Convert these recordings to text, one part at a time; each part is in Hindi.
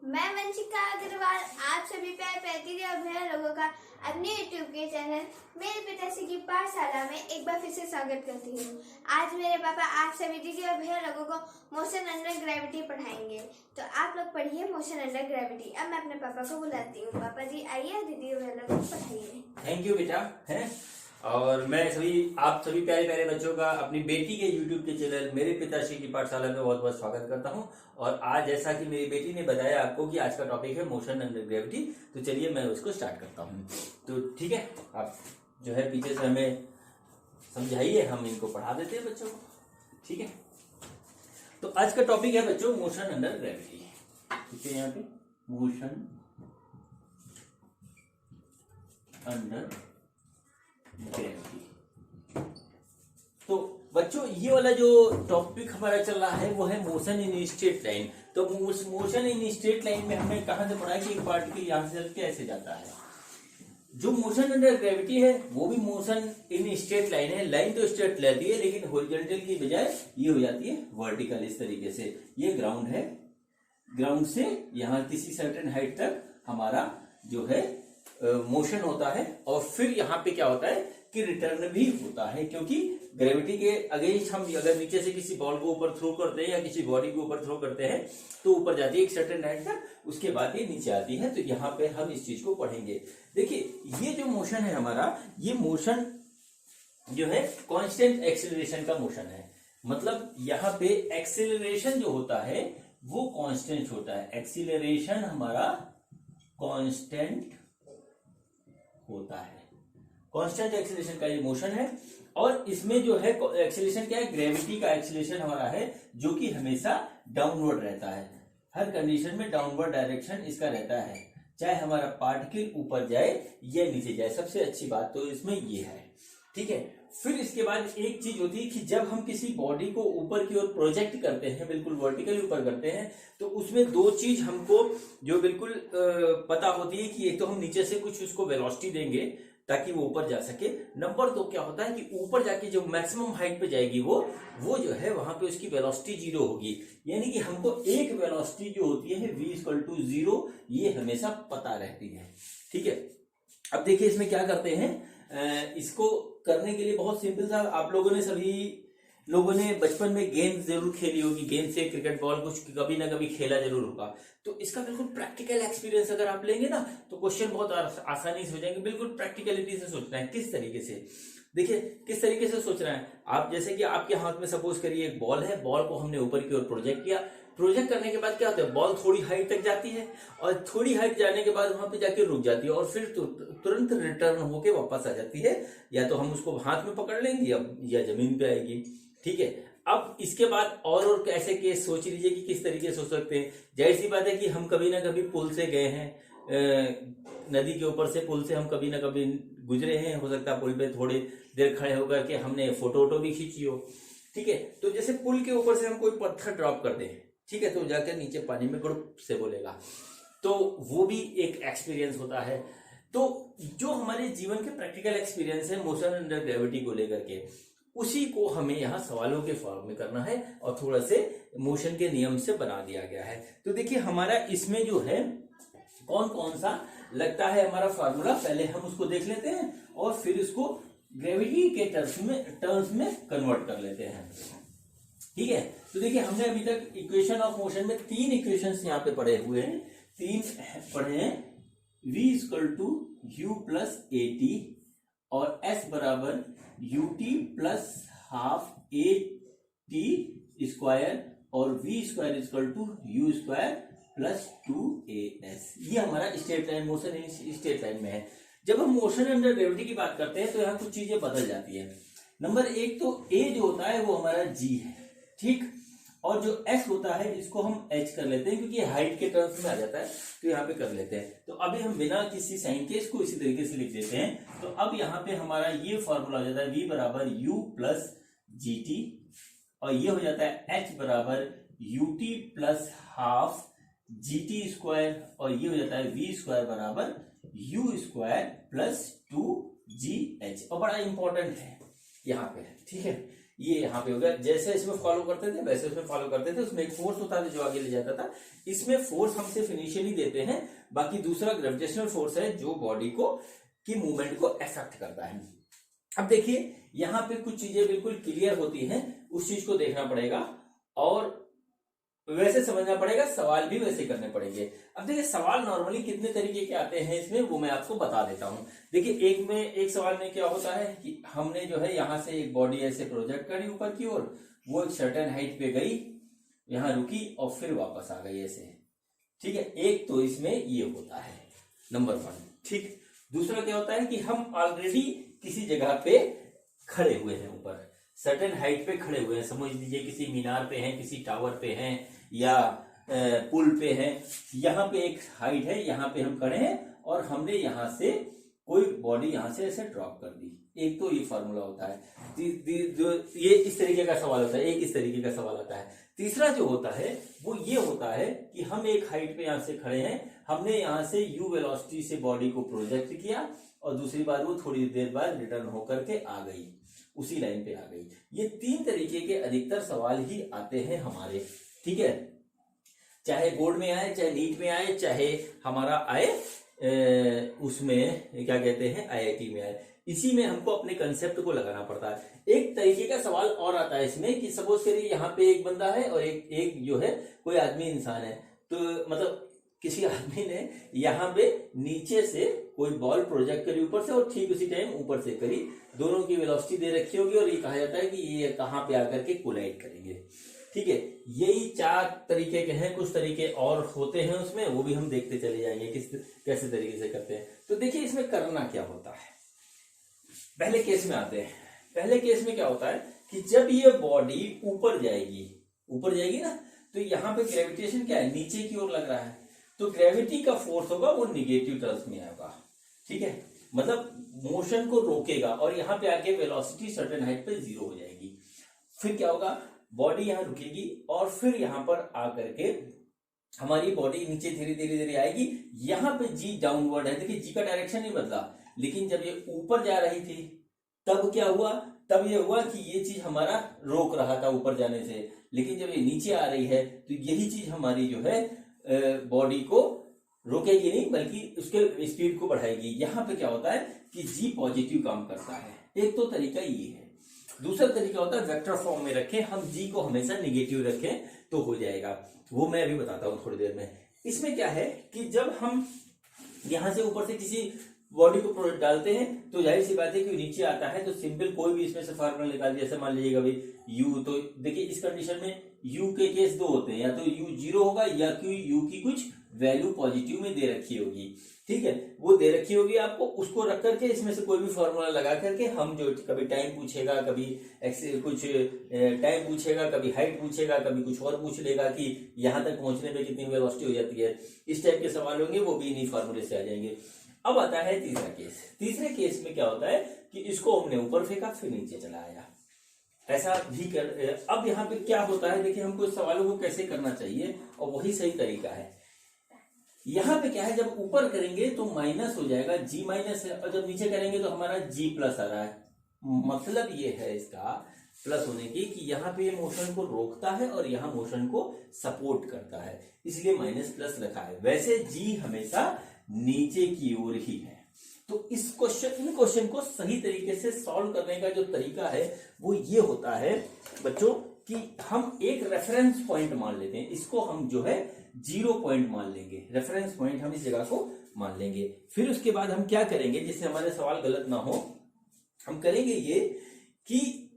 मैं वंशिका अग्रवाल आप सभी प्यारे प्रतिनिधि और भैया लोगों का अपने यूट्यूब के चैनल मेरे पिताश्री की पाठशाला में एक बार फिर से स्वागत करती हूँ। आज मेरे पापा आप सभी दीदी और भैया लोगों को मोशन अंडर ग्रेविटी पढ़ाएंगे, तो आप लोग पढ़िए मोशन अंडर ग्रेविटी। अब मैं अपने पापा को बुलाती हूँ। पापा जी आइए, दीदी और भैया लोगों को पढ़ाइए। थैंक यू बेटा। है और मैं आप सभी प्यारे प्यारे बच्चों का अपनी बेटी के YouTube के चैनल मेरे पिताश्री की पाठशाला में बहुत बहुत स्वागत करता हूं। और आज जैसा कि मेरी बेटी ने बताया आपको कि आज का टॉपिक है मोशन अंडर ग्रेविटी, तो चलिए मैं उसको स्टार्ट करता हूं। तो ठीक है, आप जो है पीछे से हमें समझाइए, हम इनको पढ़ा देते हैं बच्चों को। ठीक है, तो आज का टॉपिक है बच्चों मोशन अंडर ग्रेविटी। ठीक है, यहाँ पे मोशन अंडर ग्रेविटी। तो बच्चों ये वाला जो टॉपिक हमारा चल रहा है वो है मोशन इन स्ट्रेट लाइन। तो मोशन इन स्ट्रेट लाइन में हमने कहां से पढ़ा कि एक पार्टिकल यहां से चल के ऐसे जाता है। जो मोशन अंडर ग्रेविटी है वो भी मोशन इन स्ट्रेट लाइन है। लाइन तो स्ट्रेट रहती है लेकिन हॉरिजॉन्टल की बजाय ये हो जाती है वर्टिकल। इस तरीके से ये ग्राउंड है, ग्राउंड से यहाँ किसी सर्टेन हाइट तक हमारा जो है मोशन होता है। और फिर यहाँ पे क्या होता है कि रिटर्न भी होता है, क्योंकि ग्रेविटी के अगेंस्ट हम अगर नीचे से किसी बॉल को ऊपर थ्रो करते हैं या किसी बॉडी को ऊपर थ्रो करते हैं तो ऊपर जाती है एक सर्टेन हाइट तक, उसके बाद ये नीचे आती है। तो यहाँ पे हम इस चीज को पढ़ेंगे। देखिए ये जो मोशन है हमारा, ये मोशन जो है कांस्टेंट एक्सीलरेशन का मोशन है। मतलब यहाँ पे एक्सीलरेशन जो होता है वो कांस्टेंट होता है। एक्सीलरेशन हमारा कांस्टेंट होता है। कांस्टेंट एक्सीलरेशन का ये मोशन है। और इसमें जो है एक्सीलरेशन क्या है, ग्रेविटी का एक्सीलरेशन हमारा है जो कि हमेशा डाउनवर्ड रहता है। हर कंडीशन में डाउनवर्ड डायरेक्शन इसका रहता है, चाहे हमारा पार्टिकल ऊपर जाए या नीचे जाए। सबसे अच्छी बात तो इसमें ये है। ठीक है, फिर इसके बाद एक चीज होती है कि जब हम किसी बॉडी को ऊपर की ओर प्रोजेक्ट करते हैं, बिल्कुल वर्टिकल ऊपर करते हैं, तो उसमें दो चीज हमको जो बिल्कुल पता होती है कि एक तो हम नीचे से कुछ उसको वेलोसिटी देंगे ताकि वो ऊपर जा सके। नंबर दो क्या होता है कि ऊपर जाके जो मैक्सिमम हाइट पे जाएगी वो जो है वहां पे उसकी वेलोसिटी 0 होगी। यानी कि हमको एक वेलोसिटी जो होती है v=0 ये हमेशा पता रहती है। ठीक है, अब देखिए इसमें क्या करते हैं। इसको करने के लिए बहुत सिंपल सा, आप लोगों ने सभी लोगों ने बचपन में गेंद जरूर खेली होगी। गेंद से क्रिकेट बॉल कुछ कभी ना कभी खेला जरूर होगा। तो इसका बिल्कुल प्रैक्टिकल एक्सपीरियंस अगर आप लेंगे ना तो क्वेश्चन बहुत आसानी से हो जाएंगे। बिल्कुल प्रैक्टिकलिटी से सोचना है। किस तरीके से, देखिए किस तरीके से सोचना है। आप जैसे कि आपके हाथ में सपोज करिए एक बॉल है, बॉल को हमने ऊपर की ओर प्रोजेक्ट किया। प्रोजेक्ट करने के बाद क्या होता है, बॉल थोड़ी हाइट तक जाती है और थोड़ी हाइट जाने के बाद वहां पे जाके रुक जाती है और फिर तुरंत रिटर्न होके वापस आ जाती है। या तो हम उसको हाथ में पकड़ लेंगे या जमीन पे आएगी। ठीक है, अब इसके बाद और कैसे केस सोच लीजिए कि किस तरीके से सोच सकते हैं। जाहिर सी बात है कि हम कभी ना कभी पुल से गए हैं, नदी के ऊपर से पुल से हम कभी ना कभी गुजरे हैं। हो सकता है पुल पे थोड़ी देर खड़े होकर के हमने फोटो भी खींची हो। ठीक है, तो जैसे पुल के ऊपर से हम कोई पत्थर ड्रॉप कर दें, ठीक है, तो जाकर नीचे पानी में गुड़ुप से बोलेगा, तो वो भी एक एक्सपीरियंस होता है। तो जो हमारे जीवन के प्रैक्टिकल एक्सपीरियंस है मोशन अंडर ग्रेविटी को लेकर के, उसी को हमें यहाँ सवालों के फॉर्म में करना है और थोड़ा से मोशन के नियम से बना दिया गया है। तो देखिए हमारा इसमें जो है कौन कौन सा लगता है हमारा फार्मूला, पहले हम उसको देख लेते हैं और फिर उसको ग्रेविटी के टर्म्स में कन्वर्ट कर लेते हैं। ठीक है, तो देखिए हमने अभी तक इक्वेशन ऑफ मोशन में 3 इक्वेशंस यहाँ पे पढ़े हुए हैं। 3 पढ़े हैं, v=u + at और s बराबर ut + ½ at² और v² = u² + 2as। ये हमारा straight line motion straight line में है। जब हम मोशन अंडर ग्रेविटी की बात करते हैं तो यहाँ कुछ चीजें बदल जाती है। नंबर 1 तो a जो होता है वो हमारा g है, ठीक, और जो s होता है इसको हम h कर लेते हैं क्योंकि हाइट के टर्म्स में आ जाता है, तो यहाँ पे कर लेते हैं। तो अभी हम बिना किसी साइन के इसको इसी तरीके से लिख देते हैं। तो अब यहाँ पे हमारा ये फॉर्मूला हो जाता है v = u + gt और ये हो जाता है h = ut + ½ gt² और ये हो जाता है v² = u² + 2gh। और बड़ा इंपॉर्टेंट है यहाँ पे, ठीक है, ये यहाँ पे हो गया। जैसे इसमें फॉलो करते थे वैसे उसमें फॉलो करते थे। उसमें एक फोर्स होता था जो आगे ले जाता था। इसमें फोर्स हम सिर्फ इनिशियली देते हैं, बाकी दूसरा ग्रेविटेशनल फोर्स है जो बॉडी को की मूवमेंट को अफेक्ट करता है। अब देखिए यहाँ पे कुछ चीजें बिल्कुल क्लियर होती हैं, उस चीज को देखना पड़ेगा और वैसे समझना पड़ेगा, सवाल भी वैसे करने पड़ेंगे। अब देखिए सवाल नॉर्मली कितने तरीके के आते हैं इसमें, वो मैं आपको बता देता हूं। देखिए एक सवाल में क्या होता है कि हमने जो है यहां से एक बॉडी ऐसे प्रोजेक्ट करी ऊपर की ओर, वो एक सर्टेन हाइट पे गई, यहां रुकी और फिर वापस आ गई ऐसे, ठीक है। एक तो इसमें ये होता है नंबर 1, ठीक। दूसरा क्या होता है कि हम ऑलरेडी किसी जगह पे खड़े हुए हैं, ऊपर सर्टेन हाइट पे खड़े हुए हैं, समझ लीजिए किसी मीनार पे हैं, किसी टावर पे हैं या पुल पे हैं। यहाँ पे एक हाइट है, यहाँ पे हम खड़े हैं और हमने यहाँ से कोई बॉडी यहाँ से ऐसे ड्रॉप कर दी। एक तो ये फॉर्मूला होता है, ये इस तरीके का सवाल होता है, एक इस तरीके का सवाल आता है। तीसरा जो होता है वो ये होता है कि हम एक हाइट पे यहाँ से खड़े हैं, हमने यहाँ से u वेलोसिटी से बॉडी को प्रोजेक्ट किया और दूसरी बार वो थोड़ी देर बाद रिटर्न होकर के आ गई, उसी लाइन पे आ गई। ये 3 तरीके के अधिकतर सवाल ही आते हैं हमारे, ठीक है। चाहे बोर्ड में आए, चाहे नीट में आए, चाहे हमारा आए उसमें क्या कहते हैं IIT में आए, इसी में हमको अपने कंसेप्ट को लगाना पड़ता है। एक तरीके का सवाल और आता है इसमें कि सपोज करिए यहाँ पे एक बंदा है और एक जो है कोई आदमी इंसान है, तो मतलब किसी आदमी ने यहाँ पे नीचे से कोई बॉल प्रोजेक्ट करी ऊपर से और ठीक उसी टाइम ऊपर से करी, दोनों की वेलोसिटी दे रखी होगी और ये कहा जाता है कि ये कहाँ पे आकर के कोलाइड करेंगे, ठीक है। यही 4 तरीके के हैं, कुछ तरीके और होते हैं उसमें, वो भी हम देखते चले जाएंगे कैसे तरीके से करते हैं। तो देखिए इसमें करना क्या होता है, पहले केस में आते हैं। पहले केस में क्या होता है कि जब ये बॉडी ऊपर जाएगी ना, तो यहाँ पे ग्रेविटेशन क्या है, नीचे की ओर लग रहा है, तो ग्रेविटी का फोर्स होगा वो निगेटिव टर्म्स में आएगा, ठीक है। मतलब मोशन को रोकेगा और यहाँ पे आके वेलोसिटी सर्टेन हाइट पे 0 हो जाएगी। फिर क्या होगा, बॉडी यहाँ रुकेगी और फिर यहाँ पर आकर के हमारी बॉडी नीचे धीरे धीरे आएगी। यहाँ पे जी डाउनवर्ड है, देखिए जी का डायरेक्शन नहीं बदला, लेकिन जब ये ऊपर जा रही थी तब क्या हुआ, तब ये हुआ कि ये चीज हमारा रोक रहा था ऊपर जाने से, लेकिन जब ये नीचे आ रही है तो यही चीज हमारी जो है बॉडी को रोकेगी नहीं बल्कि उसके स्पीड को बढ़ाएगी। यहाँ पे क्या होता है कि जी पॉजिटिव काम करता है। एक तो तरीका ये है। दूसरा तरीका होता है वेक्टर फॉर्म में रखें, हम जी को हमेशा निगेटिव रखें तो हो जाएगा, वो मैं अभी बताता हूँ थोड़ी देर में। इसमें क्या है कि जब हम यहां से ऊपर से किसी बॉडी को प्रोडक्ट डालते हैं तो जाहिर सी बात है कि नीचे आता है तो सिंपल कोई भी इसमें से फार्मूला निकाल, जैसे मान लीजिएगा भाई यू, तो देखिए इस कंडीशन में यू के केस 2 होते हैं, या तो यू 0 होगा या कि यू की कुछ वैल्यू पॉजिटिव में दे रखी होगी, ठीक है, वो दे रखी होगी आपको, उसको रख करके इसमें से कोई भी फॉर्मूला लगा करके हम जो कभी टाइम पूछेगा, कभी कुछ टाइम पूछेगा, कभी हाइट पूछेगा, कभी कुछ और पूछ लेगा कि यहाँ तक पहुंचने में कितनी वेलोसिटी हो जाती है, इस टाइप के सवाल होंगे, वो भी इन्हीं फॉर्मूले से आ जाएंगे। अब आता है तीसरा केस। तीसरे केस में क्या होता है कि इसको हमने ऊपर फेंका फिर नीचे चला आया, ऐसा भी कर। अब यहाँ पे क्या होता है, देखिए हमको इस सवालों को कैसे करना चाहिए और वही सही तरीका है। यहाँ पे क्या है, जब ऊपर करेंगे तो माइनस हो जाएगा, जी माइनस है, और जब नीचे करेंगे तो हमारा जी प्लस आ रहा है। मतलब ये है इसका प्लस होने की कि यहाँ पे मोशन को रोकता है और यहाँ मोशन को सपोर्ट करता है, इसलिए माइनस प्लस रखा है। वैसे जी हमेशा नीचे की ओर ही है। तो इन क्वेश्चन को सही तरीके से सॉल्व करने का जो तरीका है वो ये होता है बच्चों कि हम एक रेफरेंस पॉइंट मान लेते हैं, इसको हम जो है 0 पॉइंट मान लेंगे, रेफरेंस पॉइंट हम इस जगह को मान लेंगे। फिर उसके बाद हम क्या करेंगे, जिससे हमारे सवाल गलत ना हो, हम करेंगे ये कि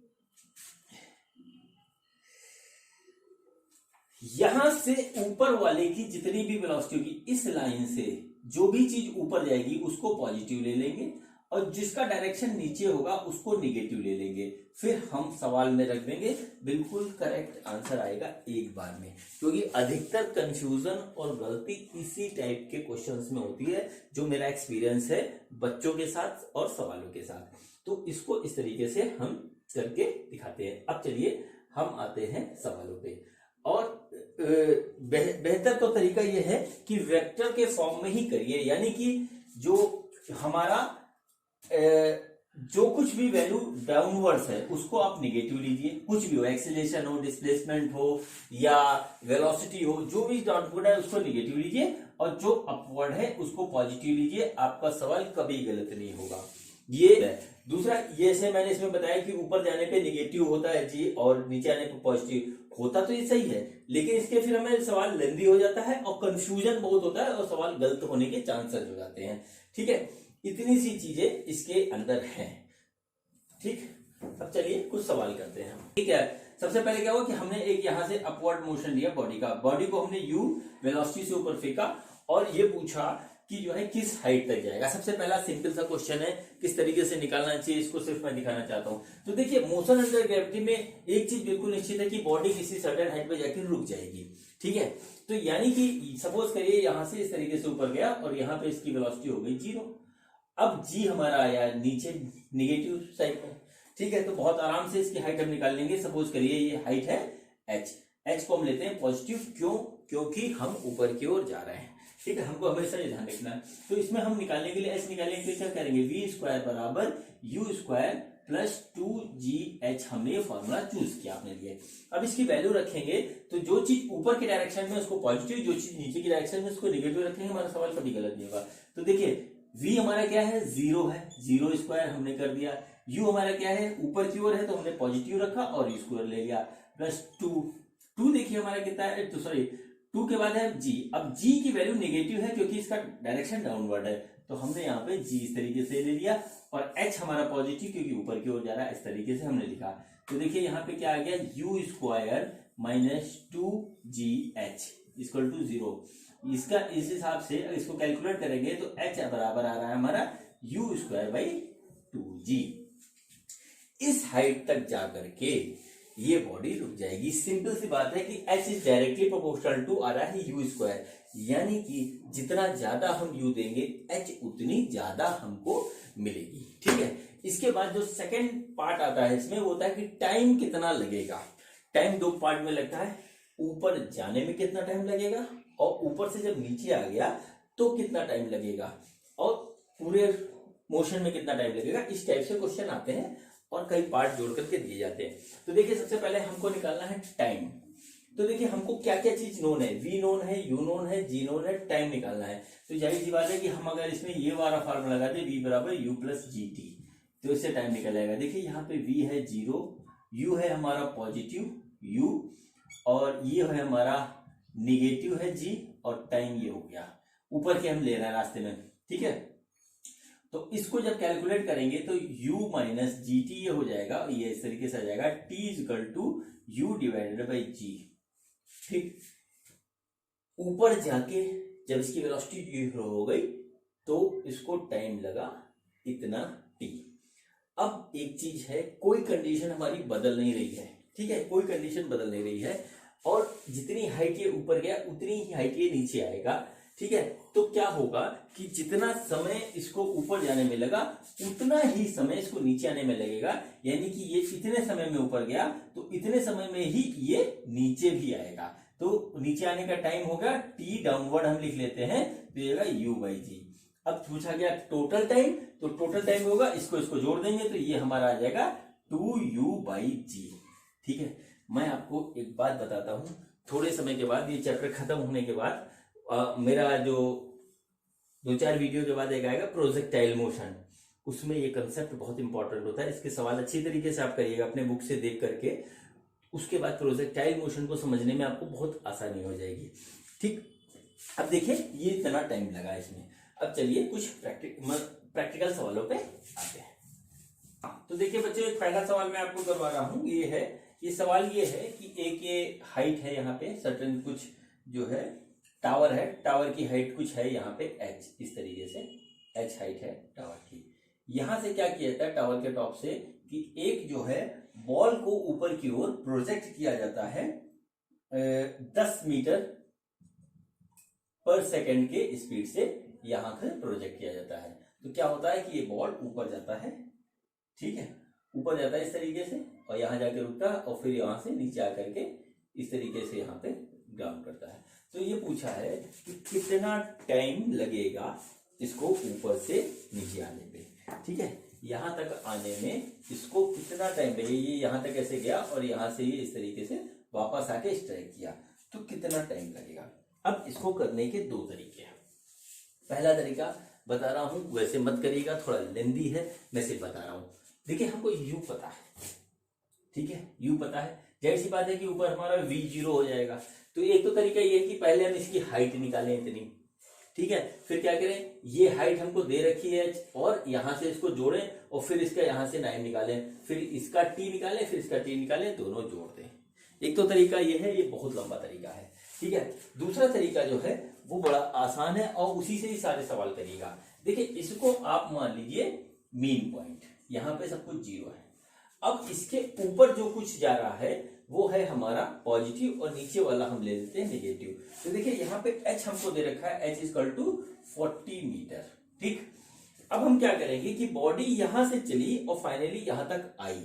यहां से ऊपर वाले की जितनी भी वेलोसिटी होगी, इस लाइन से जो भी चीज ऊपर जाएगी उसको पॉजिटिव ले लेंगे और जिसका डायरेक्शन नीचे होगा उसको निगेटिव ले लेंगे। फिर हम सवाल में रख देंगे, बिल्कुल करेक्ट आंसर आएगा एक बार में, क्योंकि अधिकतर कंफ्यूजन और गलती इसी टाइप के क्वेश्चंस में होती है, जो मेरा एक्सपीरियंस है बच्चों के साथ और सवालों के साथ। तो इसको इस तरीके से हम करके दिखाते हैं। अब चलिए हम आते हैं सवालों पे। और बेहतर तो तरीका यह है कि वेक्टर के फॉर्म में ही करिए, यानी कि जो हमारा जो कुछ भी वैल्यू डाउनवर्ड्स है उसको आप निगेटिव लीजिए, कुछ भी हो, एक्सीलरेशन हो, डिस्प्लेसमेंट हो या वेलोसिटी हो, जो भी डाउनवर्ड है उसको निगेटिव लीजिए और जो अपवर्ड है उसको पॉजिटिव लीजिए। आपका सवाल कभी गलत नहीं होगा। ये है। दूसरा, ये से मैंने इसमें बताया कि ऊपर जाने पे निगेटिव होता है जी और नीचे आने पे पॉजिटिव होता, तो ये सही है, लेकिन इसके फिर हमें सवाल लेंदी हो जाता है और कंफ्यूजन बहुत होता है और सवाल गलत होने के चांसेस हो जाते हैं। ठीक है, इतनी सी चीजें इसके अंदर हैं। ठीक, अब चलिए कुछ सवाल करते हैं। ठीक है, सबसे पहले क्या हुआ कि हमने एक यहां से अपवर्ड मोशन लिया बॉडी का, बॉडी को हमने u वेलोसिटी से ऊपर फेंका और ये पूछा कि जो है किस हाइट तक जाएगा। सबसे पहला सिंपल सा क्वेश्चन है, किस तरीके से निकालना चाहिए इसको सिर्फ मैं दिखाना चाहता हूं। तो देखिए, मोशन अंडर ग्रेविटी में एक चीज बिल्कुल निश्चित है कि बॉडी किसी सर्टेन हाइट पे जाकर रुक जाएगी। ठीक है, तो यानी कि सपोज करिए यहां से इस तरीके से ऊपर गया और यहाँ पे इसकी वेलोसिटी हो गई 0। अब g हमारा आया नीचे निगेटिव साइड पे। ठीक है, तो बहुत आराम से इसकी हाइट हम निकाल लेंगे। सपोज करिए ये हाइट है h को हम लेते हैं पॉजिटिव, क्यों? क्योंकि हम ऊपर की ओर जा रहे हैं। ठीक है, हमको हमेशा ये ध्यान रखना है। तो इसमें हम निकालने के लिए h निकालेंगे तो क्या करेंगे, v स्क्वायर बराबर u स्क्वायर प्लस 2gh, हमने ये फॉर्मूला चूज किया अपने लिए। अब इसकी वैल्यू रखेंगे तो जो चीज ऊपर के डायरेक्शन में उसको पॉजिटिव, जो चीज नीचे की डायरेक्शन में उसको निगेटिव रखेंगे, हमारा सवाल कभी गलत नहीं होगा। तो देखिए, v हमारा क्या है, 0 है, 0 स्क्वायर हमने कर दिया। u हमारा क्या है, ऊपर की ओर है तो हमने पॉजिटिव रखा और u स्क्वायर ले लिया प्लस 2 देखिए हमारा कितना है, तो सॉरी 2 के बाद है g। अब g की वैल्यू नेगेटिव है क्योंकि इसका डायरेक्शन डाउनवर्ड है, तो हमने यहाँ पे g इस तरीके से ले लिया और h हमारा पॉजिटिव क्योंकि ऊपर की ओर जा रहा है, इस तरीके से हमने लिखा। तो देखिए यहाँ पे क्या आ गया, u square minus 2gh equal to 0। इसका इस हिसाब से अगर इसको कैलकुलेट करेंगे तो h बराबर आ रहा है हमारा u स्क्वायर बाई 2g। इस हाइट तक जाकर के ये बॉडी रुक जाएगी। सिंपल सी बात है कि h is directly proportional to आ रहा है u स्क्वायर, यानी कि जितना ज्यादा हम u देंगे h उतनी ज्यादा हमको मिलेगी। ठीक है, इसके बाद जो सेकंड पार्ट आता है इसमें वो होता है कि टाइम कितना लगेगा। टाइम दो पार्ट में लगता है, ऊपर जाने में कितना टाइम लगेगा और ऊपर से जब नीचे आ गया तो कितना टाइम लगेगा और पूरे मोशन में कितना टाइम लगेगा। इस टाइप से क्वेश्चन आते हैं और कई पार्ट जोड़ करके दिए जाते हैं। तो देखिए, सबसे पहले हमको निकालना है टाइम। तो देखिए, हमको क्या क्या चीज नोन है, v नोन है, u नोन है, g नोन है, टाइम निकालना है। तो जाहिर सी बात है कि हम अगर इसमें ये वाला फार्मूला लगा दें v बराबर u प्लस जी टी, तो इससे टाइम निकल जाएगा। देखिए यहाँ पे v है 0, u है हमारा पॉजिटिव u और ये है हमारा निगेटिव है g और टाइम ये हो गया, ऊपर के हम ले रहे हैं रास्ते में। ठीक है, तो इसको जब कैलकुलेट करेंगे तो u माइनस जी टी ये हो जाएगा, ये इस तरीके से आ जाएगा t equal to u divided by g। ठीक, ऊपर जाके जब इसकी वेलोसिटी 0 हो गई तो इसको टाइम लगा इतना t। अब एक चीज है, कोई कंडीशन हमारी बदल नहीं रही है। ठीक है, कोई कंडीशन बदल नहीं रही है और जितनी हाइट ये ऊपर गया उतनी ही हाइट ये नीचे आएगा। ठीक है, तो क्या होगा कि जितना समय इसको ऊपर जाने में लगा उतना ही समय इसको नीचे आने में लगेगा, यानी कि ये इतने समय में ऊपर गया तो इतने समय में ही ये नीचे भी आएगा। तो नीचे आने का टाइम होगा t, डाउनवर्ड हम लिख लेते हैं तो ये u बाई जी। अब पूछा गया टोटल टाइम, तो टोटल टाइम होगा, इसको इसको जोड़ देंगे तो ये हमारा आ जाएगा 2u बाई जी। ठीक है, मैं आपको एक बात बताता हूं, थोड़े समय के बाद ये चैप्टर खत्म होने के बाद मेरा जो 2-4 वीडियो के बाद एक आएगा प्रोजेक्टाइल मोशन, उसमें ये कंसेप्ट बहुत इंपॉर्टेंट होता है। इसके सवाल अच्छी तरीके से आप करिएगा अपने बुक से देख करके, उसके बाद प्रोजेक्टाइल मोशन को समझने में आपको बहुत आसानी हो जाएगी। ठीक, अब देखिए ये इतना टाइम लगा इसमें। अब चलिए कुछ प्रैक्टिकल सवालों पे आते हैं। तो देखिए बच्चों, एक पहला सवाल मैं आपको करवा रहा हूं, ये है, ये सवाल ये है कि एक ये हाइट है यहाँ पे सर्टेन, कुछ जो है टावर है, टावर की हाइट कुछ है यहाँ पे h, इस तरीके से h हाइट है टावर की। यहां से क्या किया जाता है टावर के टॉप से कि एक जो है बॉल को ऊपर की ओर प्रोजेक्ट किया जाता है 10 मीटर पर सेकंड के स्पीड से यहां से प्रोजेक्ट किया जाता है। तो क्या होता है कि ये बॉल ऊपर जाता है, ठीक है, ऊपर जाता है इस तरीके से और यहां जाके रुकता है और फिर यहां से नीचे आकर के इस तरीके से यहाँ पे ग्राउंड करता है। तो ये पूछा है कि कितना टाइम लगेगा इसको ऊपर से नीचे आने पे। ठीक है, यहाँ तक आने में इसको कितना टाइम लगे, ये यहाँ तक ऐसे गया और यहाँ से ये इस तरीके से वापस आके स्ट्राइक किया, तो कितना टाइम लगेगा। अब इसको करने के दो तरीके हैं। पहला तरीका बता रहा हूं, वैसे मत करिएगा, थोड़ा लेंदी है, मैं सिर्फ बता रहा हूं। देखिए हमको यू पता है, ठीक है, यू पता है, जाहिर सी बात है कि ऊपर हमारा v0 हो जाएगा। तो एक तो तरीका ये है कि पहले हम इसकी हाइट निकालें इतनी, ठीक है, फिर क्या करें, ये हाइट हमको दे रखी है और यहां से इसको जोड़ें और फिर इसका यहां से 9 निकालें, फिर इसका t निकालें, फिर इसका t निकालें, दोनों जोड़ दें। एक तो तरीका ये है, ये बहुत लंबा तरीका है, ठीक है। दूसरा तरीका जो है वो बड़ा आसान है और उसी से ही सारे सवाल करिएगा। देखिए इसको आप मान लीजिए मीन पॉइंट, यहाँ पे सब कुछ 0 है। अब इसके ऊपर जो कुछ जा रहा है वो है हमारा पॉजिटिव और नीचे वाला हम ले लेते हैं नेगेटिव। तो देखिए यहाँ पे h हमको दे रखा है, h इक्वल टू 40 मीटर, ठीक। अब हम क्या करेंगे कि बॉडी यहां से चली और फाइनली यहां तक आई,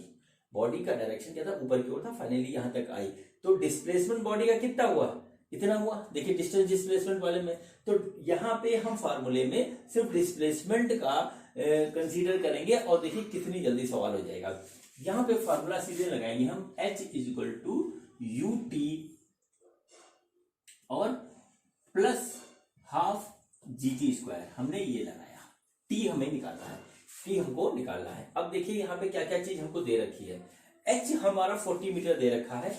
बॉडी का डायरेक्शन क्या था, ऊपर की ओर था, फाइनली यहां तक आई, तो डिस्प्लेसमेंट बॉडी का कितना हुआ, इतना हुआ। देखिए डिस्टेंस डिस्प्लेसमेंट वाले में, तो यहाँ पे हम फार्मूले में सिर्फ डिस्प्लेसमेंट का कंसीडर करेंगे और देखिए कितनी जल्दी सवाल हो जाएगा। यहाँ पे फार्मूला सीधे लगाएंगे हम, h is equal to u t और plus half g t square, हमने ये लगाया, t हमें निकालना है, t हमको निकालना है। अब देखिए यहाँ पे क्या क्या चीज हमको दे रखी है, h हमारा 40 मीटर दे रखा है,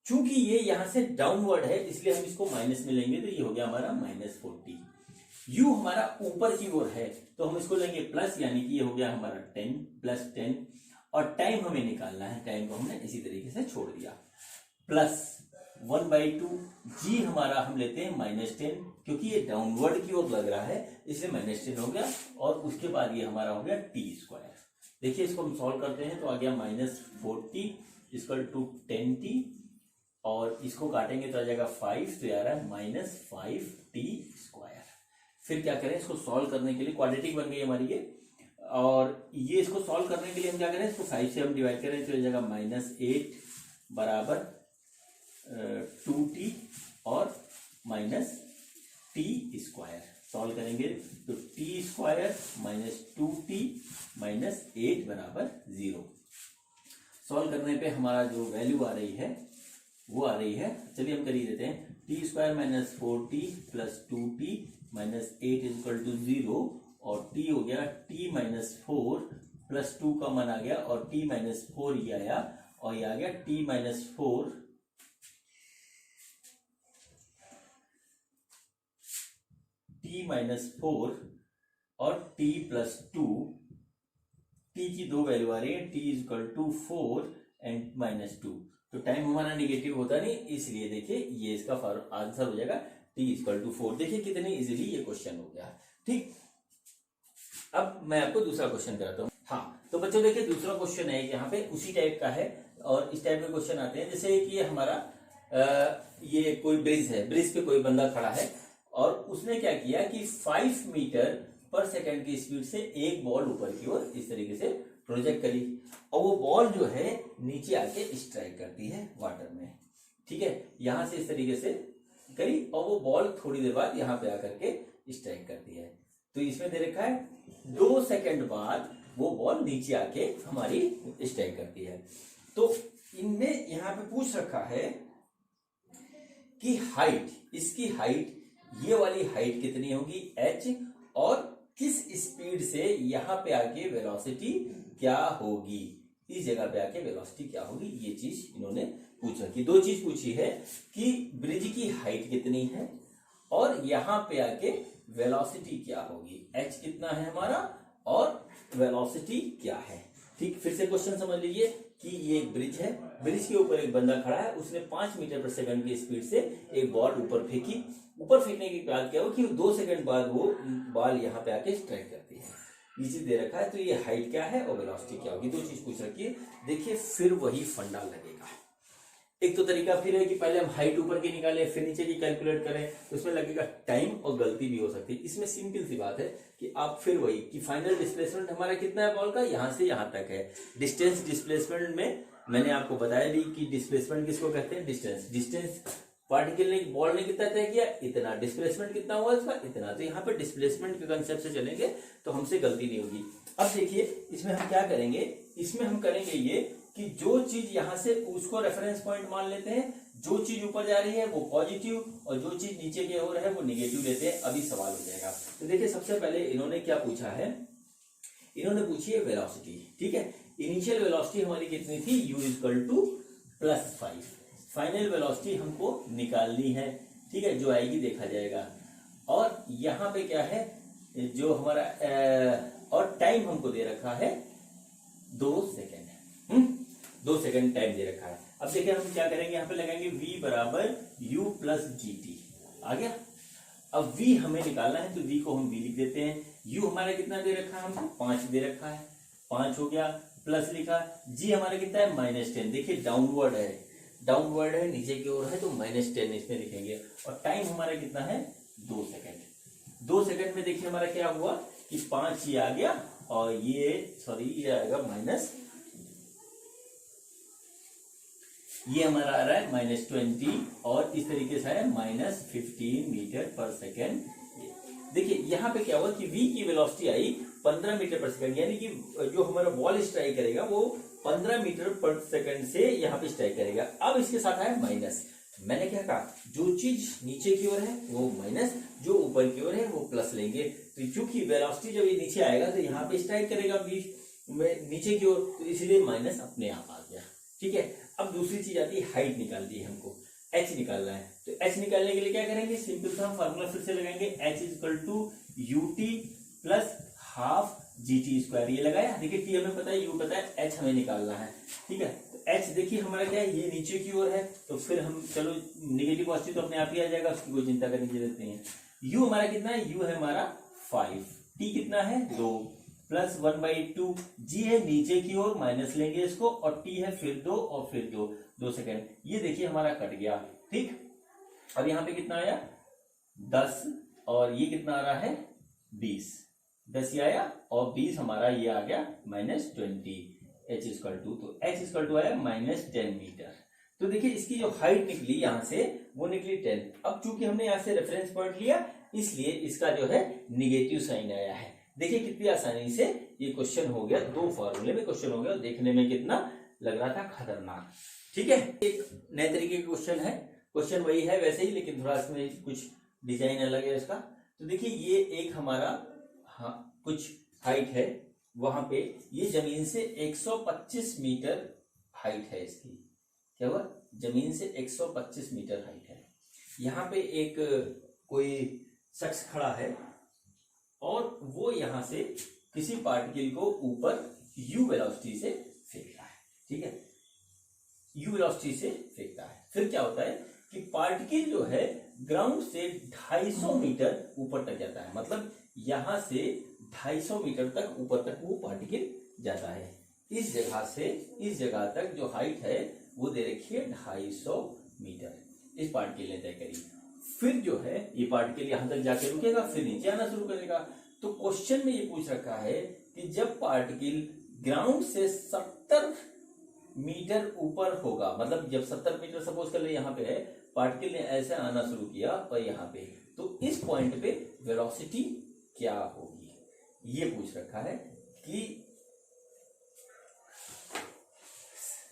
चूंकि ये यहां से डाउनवर्ड है इसलिए हम इसको माइनस में लेंगे, तो ये हो गया हमारा -40। u हमारा ऊपर की ओर है तो हम इसको लेंगे प्लस, यानी कि ये हो गया हमारा 10 प्लस 10, और टाइम हमें निकालना है, टाइम को हमने इसी तरीके से छोड़ दिया, प्लस 1/2, g हमारा हम लेते हैं -10, क्योंकि ये डाउनवर्ड की ओर लग रहा है इसलिए -10 हो गया, और उसके बाद ये हमारा हो गया t स्क्वायर। देखिए इसको हम सॉल्व करते हैं तो आ गया -40 इक्वल टू 10t, और इसको काटेंगे तो आ जाएगा 5, तो आ रहा है -5t स्क्वायर। फिर क्या करें, इसको सॉल्व करने के लिए क्वाड्रेटिक बन गई हमारी ये, और ये इसको सॉल्व करने के लिए हम क्या करें, इसको 5 से हम डिवाइड करें तो आ जाएगा -8 बराबर 2t और -t स्क्वायर। सॉल्व करेंगे तो t स्क्वायर -2t -8 बराबर 0। सॉल्व करने पे हमारा जो वैल्यू आ रही है वो आ रही है, चलिए हम कर ही देते हैं, t square -4t plus 2t -8 equal to 0, और t हो गया t -4 प्लस 2 का मान आ गया, और t -4 ये आया, और ये आ गया t -4 और t प्लस 2, t की दो वैल्यू आ रही है, t इक्वल टू 4 एंड -2, तो टाइम हमारा निगेटिव होता नहीं, इसलिए देखिए ये इसका आंसर हो जाएगा t इक्वल टू 4। देखिए कितनी इजीली ये क्वेश्चन हो गया, ठीक। अब मैं आपको दूसरा क्वेश्चन कराता हूँ। हाँ तो बच्चों देखिए दूसरा क्वेश्चन है यहाँ पे उसी टाइप का है, और इस टाइप के क्वेश्चन आते हैं, जैसे कि ये हमारा ये कोई ब्रिज है, ब्रिज पे कोई बंदा खड़ा है और उसने क्या किया कि 5 मीटर पर सेकंड की स्पीड से एक बॉल ऊपर की ओर इस तरीके से प्रोजेक्ट करी, और वो बॉल जो है नीचे आके स्ट्राइक करती है वाटर में, ठीक है, यहां से इस तरीके से करी, और वो बॉल थोड़ी देर बाद यहाँ पे आकर के स्ट्राइक करती है। तो इसमें दे रखा है 2 सेकंड बाद वो बॉल नीचे आके हमारी स्ट्राइक करती है। तो इनमें यहाँ पे पूछ रखा है कि हाइट, इसकी हाइट, ये वाली हाइट कितनी होगी h, और किस स्पीड से यहाँ पे आके वेलोसिटी क्या होगी, इस जगह पे आके वेलोसिटी क्या होगी, ये चीज इन्होंने पूछ रखी। 2 चीज पूछी है कि ब्रिज की हाइट कितनी है और यहाँ पे आके वेलोसिटी क्या होगी, h कितना है हमारा और वेलोसिटी क्या है, ठीक। फिर से क्वेश्चन समझ लीजिए कि ये एक ब्रिज है, ब्रिज के ऊपर एक बंदा खड़ा है, उसने 5 मीटर पर सेकंड की स्पीड से एक बॉल ऊपर फेंकी, ऊपर फेंकने के बाद क्या हो कि 2 सेकंड बाद वो बॉल यहाँ पे आके स्ट्राइक करती है, नीचे दे रखा है, तो ये हाइट क्या है और वेलोसिटी क्या होगी, 2 चीज पूछ रखी है। देखिए फिर वही फंडा लगेगा। एक तो तरीका फिर है कि पहले हम हाइट ऊपर की निकालें फिर नीचे की कैलकुलेट करें, तो उसमें लगेगा टाइम और गलती भी हो सकती है। इसमें सिंपल सी बात है कि आप फिर वही कि फाइनल डिस्प्लेसमेंट हमारा कितना है बॉल का, यहां से यहां तक है। डिस्टेंस डिस्प्लेसमेंट में मैंने आपको बताया भी कि डिस्प्लेसमेंट किसको कहते हैं, डिस्टेंस पार्टिकल ने बॉल ने कितना तय किया, इतना, डिस्प्लेसमेंट कितना हुआ इसका, इतना। तो यहाँ पे डिस्प्लेसमेंट के कंसेप्ट से चलेंगे तो हमसे गलती नहीं होगी। अब देखिए इसमें हम क्या करेंगे, इसमें हम करेंगे ये कि जो चीज यहां से उसको रेफरेंस पॉइंट मान लेते हैं, जो चीज ऊपर जा रही है वो पॉजिटिव और जो चीज नीचे की ओर है वो निगेटिव लेते हैं। अभी सवाल हो जाएगा। तो देखिए सबसे पहले इन्होंने क्या पूछा है, इन्होंने पूछी है वेलोसिटी। ठीक है, इनिशियल वेलोसिटी हमारी कितनी थी, u equal to +5। Final velocity हमको निकालनी है। ठीक है, जो आएगी देखा जाएगा। और यहाँ पे क्या है, जो हमारा और टाइम हमको दे रखा है 2 सेकेंड। 2 सेकेंड टाइम दे रखा है। अब देखिए हम क्या करेंगे, यहाँ पे लगाएंगे v बराबर u प्लस जी टी। आ गया। अब v हमें निकालना है तो v को हम v लिख देते हैं। u हमारा कितना दे रखा है, हमको 5 दे रखा है, 5 हो गया, प्लस लिखा। g हमारा कितना है, -10। देखिए डाउनवर्ड है, डाउनवर्ड है, नीचे की ओर है तो -10 इसमें लिखेंगे। और टाइम हमारा कितना है, 2 सेकेंड। 2 सेकेंड में देखिए हमारा क्या हुआ कि 5 ये आ गया और ये आएगा माइनस, ये हमारा आ रहा है -20 और इस तरीके से है -15 मीटर पर सेकेंड। देखिए यहाँ पे क्या हुआ कि v की वेलोसिटी आई 15 मीटर पर सेकेंड, यानी कि जो हमारा बॉल स्ट्राइक करेगा वो 15 मीटर पर सेकेंड से यहाँ पे स्ट्राइक करेगा। अब इसके साथ आया माइनस। मैंने क्या कहा, जो चीज नीचे की ओर है वो माइनस, जो ऊपर की ओर है वो प्लस लेंगे। तो चूंकि वेलोसिटी जब ये नीचे आएगा तो यहाँ पे स्ट्राइक करेगा बीच में नीचे की ओर, तो इसलिए माइनस अपने आप आ गया। ठीक है, अब दूसरी चीज आती है हाइट निकालनी है हमको, h निकालना है। तो h निकालने के लिए क्या करेंगे, सिंपल सा फार्मूला फिर से लगाएंगे, h equal to ut plus half GT²। ये लगाया, देखिए t हमें पता है, u पता है, h हमें निकालना है। ठीक है, तो h देखिए हमारा क्या है, ये नीचे की ओर है तो फिर हम चलो निगेटिव पॉजिटिव तो अपने आप ही आ जाएगा, उसकी कोई चिंता करने की जरूरत नहीं है। u हमारा कितना है, u है हमारा 5, t कितना है 2 प्लस 1/2, g है नीचे की ओर, माइनस लेंगे इसको, और t है फिर 2 और फिर 2 सेकेंड। ये देखिए हमारा कट गया। ठीक, अब यहाँ पे कितना आया 10 और ये कितना आ रहा है 20, 10 ये आया और 20 हमारा ये आ गया -20। h इक्वल टू, तो h इक्वल टू आया -10 मीटर। तो देखिए इसकी जो हाइट निकली यहाँ से वो निकली 10। अब चूंकि हमने यहाँ से रेफरेंस पॉइंट लिया इसलिए इसका जो है निगेटिव साइन आया है। देखिए कितनी आसानी से ये क्वेश्चन हो गया, 2 फॉर्मूले में क्वेश्चन हो गया, देखने में कितना लग रहा था खतरनाक। ठीक है, एक नए तरीके का क्वेश्चन है, क्वेश्चन वही है वैसे ही, लेकिन थोड़ा इसमें कुछ डिजाइन अलग है इसका। तो देखिए ये एक हमारा कुछ हाइट है, वहां पे ये जमीन से 125 मीटर हाइट है इसकी। क्या हुआ, जमीन से 125 मीटर हाइट है। यहाँ पे एक कोई शख्स खड़ा है और वो यहां से किसी पार्टिकल को ऊपर u वेलोसिटी से फेंक रहा है। ठीक है, u वेलोसिटी से फेंकता है। फिर क्या होता है कि पार्टिकल जो है ग्राउंड से 250 मीटर ऊपर तक जाता है, मतलब यहां से 250 मीटर तक ऊपर तक वो पार्टिकल जाता है। इस जगह से इस जगह तक जो हाइट है वो दे रखी है 250 मीटर इस पार्टिकल ने तय करी। फिर जो है ये पार्टिकल यहां तक जाके रुकेगा, फिर नीचे आना शुरू करेगा। तो क्वेश्चन में ये पूछ रखा है कि जब पार्टिकल ग्राउंड से 70 मीटर ऊपर होगा, मतलब जब 70 मीटर सपोज कर ले यहाँ पे है, पार्टिकल ने ऐसे आना शुरू किया और यहाँ पे, तो इस पॉइंट पे वेलोसिटी क्या होगी, ये पूछ रखा है कि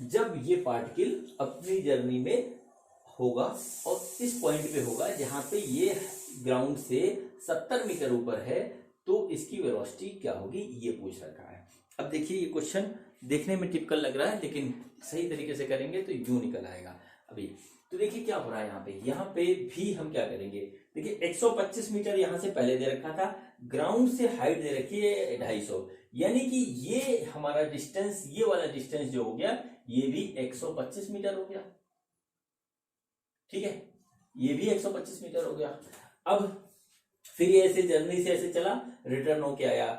जब ये पार्टिकल अपनी जर्नी में होगा और इस पॉइंट पे होगा जहां पे ये ग्राउंड से 70 मीटर ऊपर है, तो इसकी वेलोसिटी क्या होगी, ये पूछ रखा है। अब देखिए ये क्वेश्चन देखने में टिपिकल लग रहा है, लेकिन सही तरीके से करेंगे तो यूं निकल आएगा। अभी तो देखिए क्या हो रहा है, यहाँ पे भी हम क्या करेंगे, देखिए 125 मीटर यहाँ से पहले दे रखा था, ग्राउंड से हाइट दे रखी है 250, यानी कि ये हमारा डिस्टेंस, ये वाला डिस्टेंस जो हो गया ये भी 125 मीटर हो गया। ठीक है, ये भी 125 मीटर हो गया। अब फिर ये ऐसे जर्नी से ऐसे चला, रिटर्न होके आया,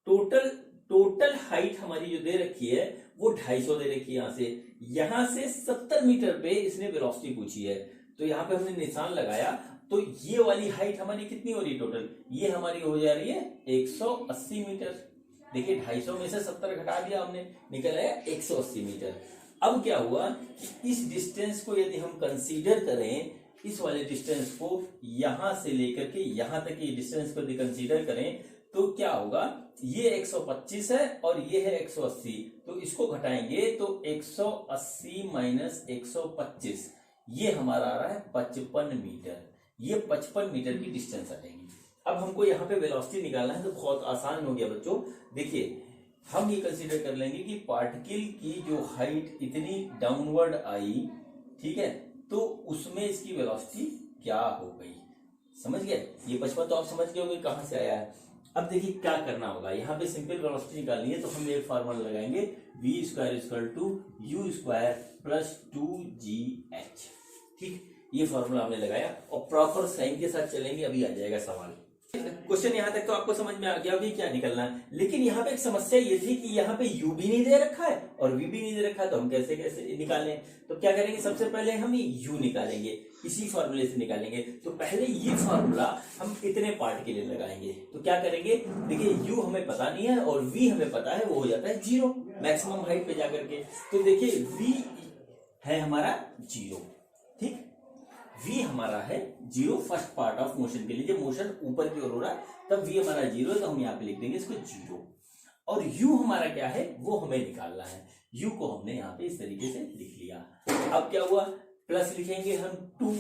टोटल हाइट हमारी जो दे रखी है वो 250 दे रखी है। यहां से 70 मीटर पे इसने वेलोसिटी पूछी है, तो यहाँ पे हमने निशान लगाया, तो ये वाली हाइट हमारी कितनी हो रही है टोटल, ये हमारी हो जा रही है 180 मीटर। देखिए 250 में से 70 घटा दिया हमने, निकल आया 180 मीटर। अब क्या हुआ कि इस डिस्टेंस को यदि हम कंसीडर करें, इस वाले डिस्टेंस को यहां से लेकर के यहां तक की डिस्टेंस को यदि कंसीडर करें तो क्या होगा, ये 125 है और ये है 180, तो इसको घटाएंगे तो 180 माइनस 125 ये हमारा आ रहा है 55 मीटर। ये 55 मीटर की डिस्टेंस आ जाएगी। अब हमको यहाँ पे वेलोसिटी निकालना है तो बहुत आसान हो गया बच्चों। देखिए हम ये कंसीडर कर लेंगे कि पार्टिकल की जो हाइट इतनी डाउनवर्ड आई, ठीक है, तो उसमें इसकी वेलोसिटी क्या हो गई, समझ गए। ये 55 तो आप समझ गए होंगे कहां से आया है। अब देखिए क्या करना होगा, यहाँ पे सिंपल वेलोसिटी निकालनी है तो हम एक फार्मूला लगाएंगे v square equal to u square plus 2gh। ठीक, ये फार्मूला हमने लगाया और प्रॉपर साइन के साथ चलेंगे, अभी आ जाएगा सवाल। क्वेश्चन यहाँ तक तो आपको समझ में आ गया होगा क्या निकलना है, लेकिन यहाँ पे एक समस्या ये थी कि यहाँ पे u भी नहीं दे रखा है और v भी नहीं दे रखा है, तो हम कैसे कैसे निकालें। तो क्या करेंगे, सबसे पहले हम u निकालेंगे, इसी फॉर्मूले से निकालेंगे। तो पहले ये फॉर्मूला हम इतने पार्ट के लिए लगाएंगे। तो क्या करेंगे, देखिए u हमें पता नहीं है और v हमें पता है, वो हो जाता है 0 मैक्सिमम हाइट पे जाकर के। तो देखिए v है हमारा 0, ठीक, v हमारा है 0 फर्स्ट पार्ट ऑफ मोशन के लिए। जब मोशन ऊपर की ओर हो रहा है तब v हमारा 0 है, तो हम यहाँ पे लिख देंगे इसको 0। और u हमारा क्या है वो हमें निकालना है, u को हमने यहाँ पे इस तरीके से लिख लिया। अब क्या हुआ, प्लस लिखेंगे हम 2